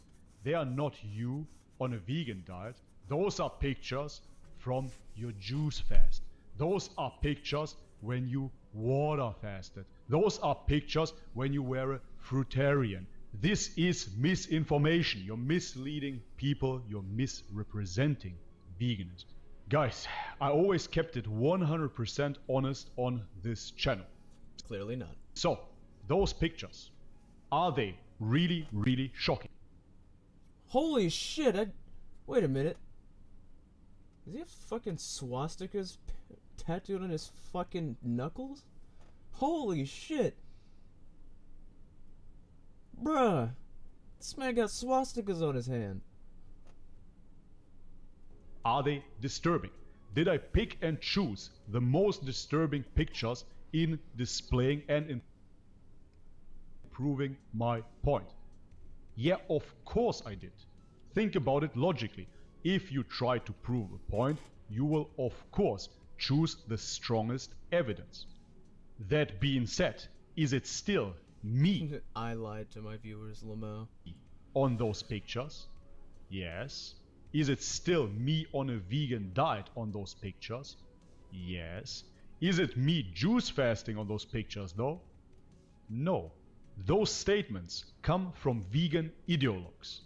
they are not you on a vegan diet. Those are pictures from your juice fast. Those are pictures when you water fasted. Those are pictures when you were a fruitarian. This is misinformation. You're misleading people. You're misrepresenting veganism. Guys, I always kept it 100% honest on this channel. Clearly not. So, those pictures, are they really, really shocking? Holy shit, wait a minute. Does he have fucking swastikas tattooed on his fucking knuckles? Holy shit. Bruh. This man got swastikas on his hand. Are they disturbing? Did I pick and choose the most disturbing pictures in displaying and in proving my point? Yeah, of course I did. Think about it logically. If you try to prove a point, you will of course choose the strongest evidence. That being said, is it still me I lied to my viewers, Lamau. on those pictures? Yes. Is it still me on a vegan diet on those pictures? Yes. Is it me juice fasting on those pictures though? No. Those statements come from vegan ideologues.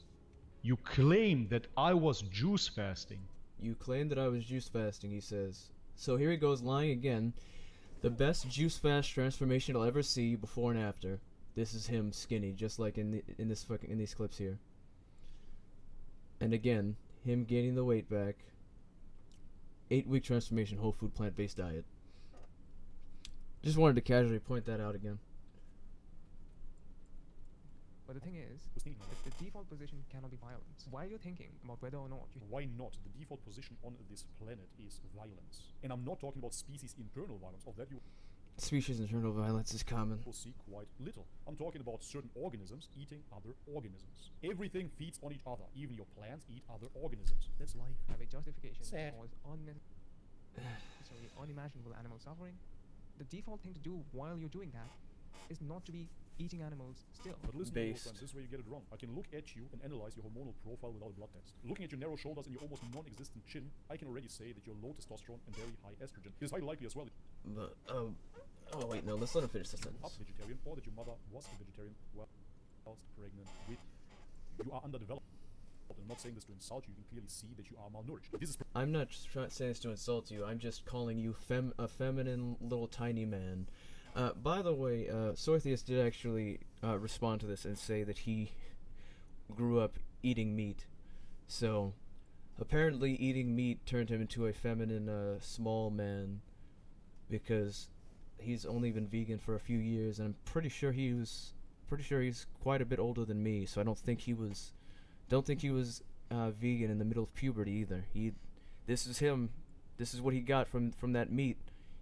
You claim that I was juice fasting. You claimed that I was juice fasting, he says. So here he goes lying again. The best juice fast transformation I'll ever see before and after. This is him skinny, just like in these clips here. And again, him gaining the weight back. 8-week transformation whole food plant-based diet. Just wanted to casually point that out again. But the thing is, the default position cannot be violence. Why are you thinking about whether or not you... Why not? The default position on this planet is violence. And I'm not talking about species internal violence. Of that you Species internal violence is common. will see quite little. I'm talking about certain organisms eating other organisms. Everything feeds on each other. Even your plants eat other organisms. That's life. have a justification Sad. for unimaginable animal suffering, the default thing to do while you're doing that is not to be eating animals still. But listen, my old Based. friend, this is where you get it wrong. I can look at you and analyze your hormonal profile without a blood test. Looking at your narrow shoulders and your almost non-existent chin, I can already say that you're low testosterone and very high estrogen. It is highly likely as well that But oh wait, no, let's let him finish the you're sentence. not vegetarian or that your mother was a vegetarian whilst pregnant with you. You are underdeveloped. I'm not saying this to insult you. You can clearly see that you are malnourished. This is I'm not saying this to insult you. I'm just calling you a feminine little tiny man. By the way, Sortheus did actually respond to this and say that he grew up eating meat. So, apparently eating meat turned him into a feminine, small man, because he's only been vegan for a few years, and I'm pretty sure he's quite a bit older than me. So I don't think he was vegan in the middle of puberty either. This is him. This is what he got from that meat.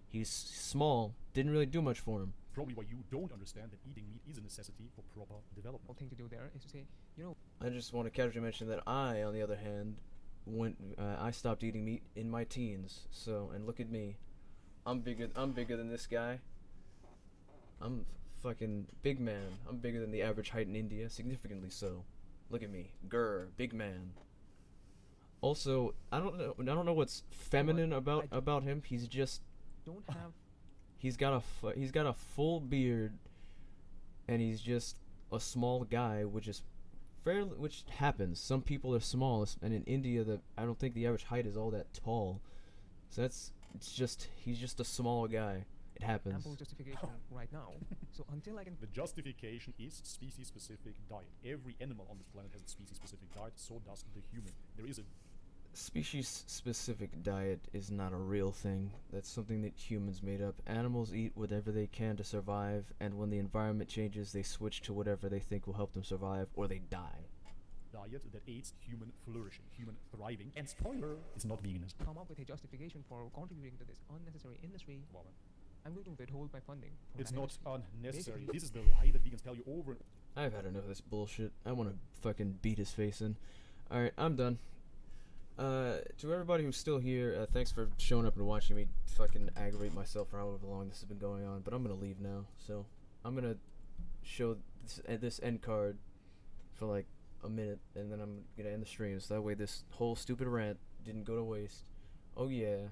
He's small. Didn't really do much for him. probably why you don't understand that eating meat is a necessity for proper development. One thing to do there is to say, you know, I just want to casually mention that I, on the other hand, I stopped eating meat in my teens. So, and look at me, I'm bigger than this guy. I'm fucking big man. I'm bigger than the average height in India, significantly so. Look at me, big man. Also, I don't know what's feminine about him. He's just don't have he's got a full beard, and he's just a small guy, which happens. Some people are small, and in India, I don't think the average height is all that tall. So he's just a small guy. It happens. ample justification right now. So until I can The justification is species-specific diet. Every animal on this planet has a species-specific diet, so does the human. There is a Species-specific diet is not a real thing. That's something that humans made up. Animals eat whatever they can to survive, and when the environment changes, they switch to whatever they think will help them survive, or they die. diet that aids human flourishing, human thriving. And spoiler, it's not veganism. come up with a justification for contributing to this unnecessary industry, Well, I'm going to withhold my funding from it's that not industry. unnecessary. Basically- This is the lie that vegans tell you over and I've had enough of this bullshit. I want to fucking beat his face in. Alright, I'm done. To everybody who's still here, thanks for showing up and watching me fucking aggravate myself for however long this has been going on, but I'm gonna leave now, so I'm gonna show this end card for like a minute, and then I'm gonna end the stream, so that way this whole stupid rant didn't go to waste. Oh yeah.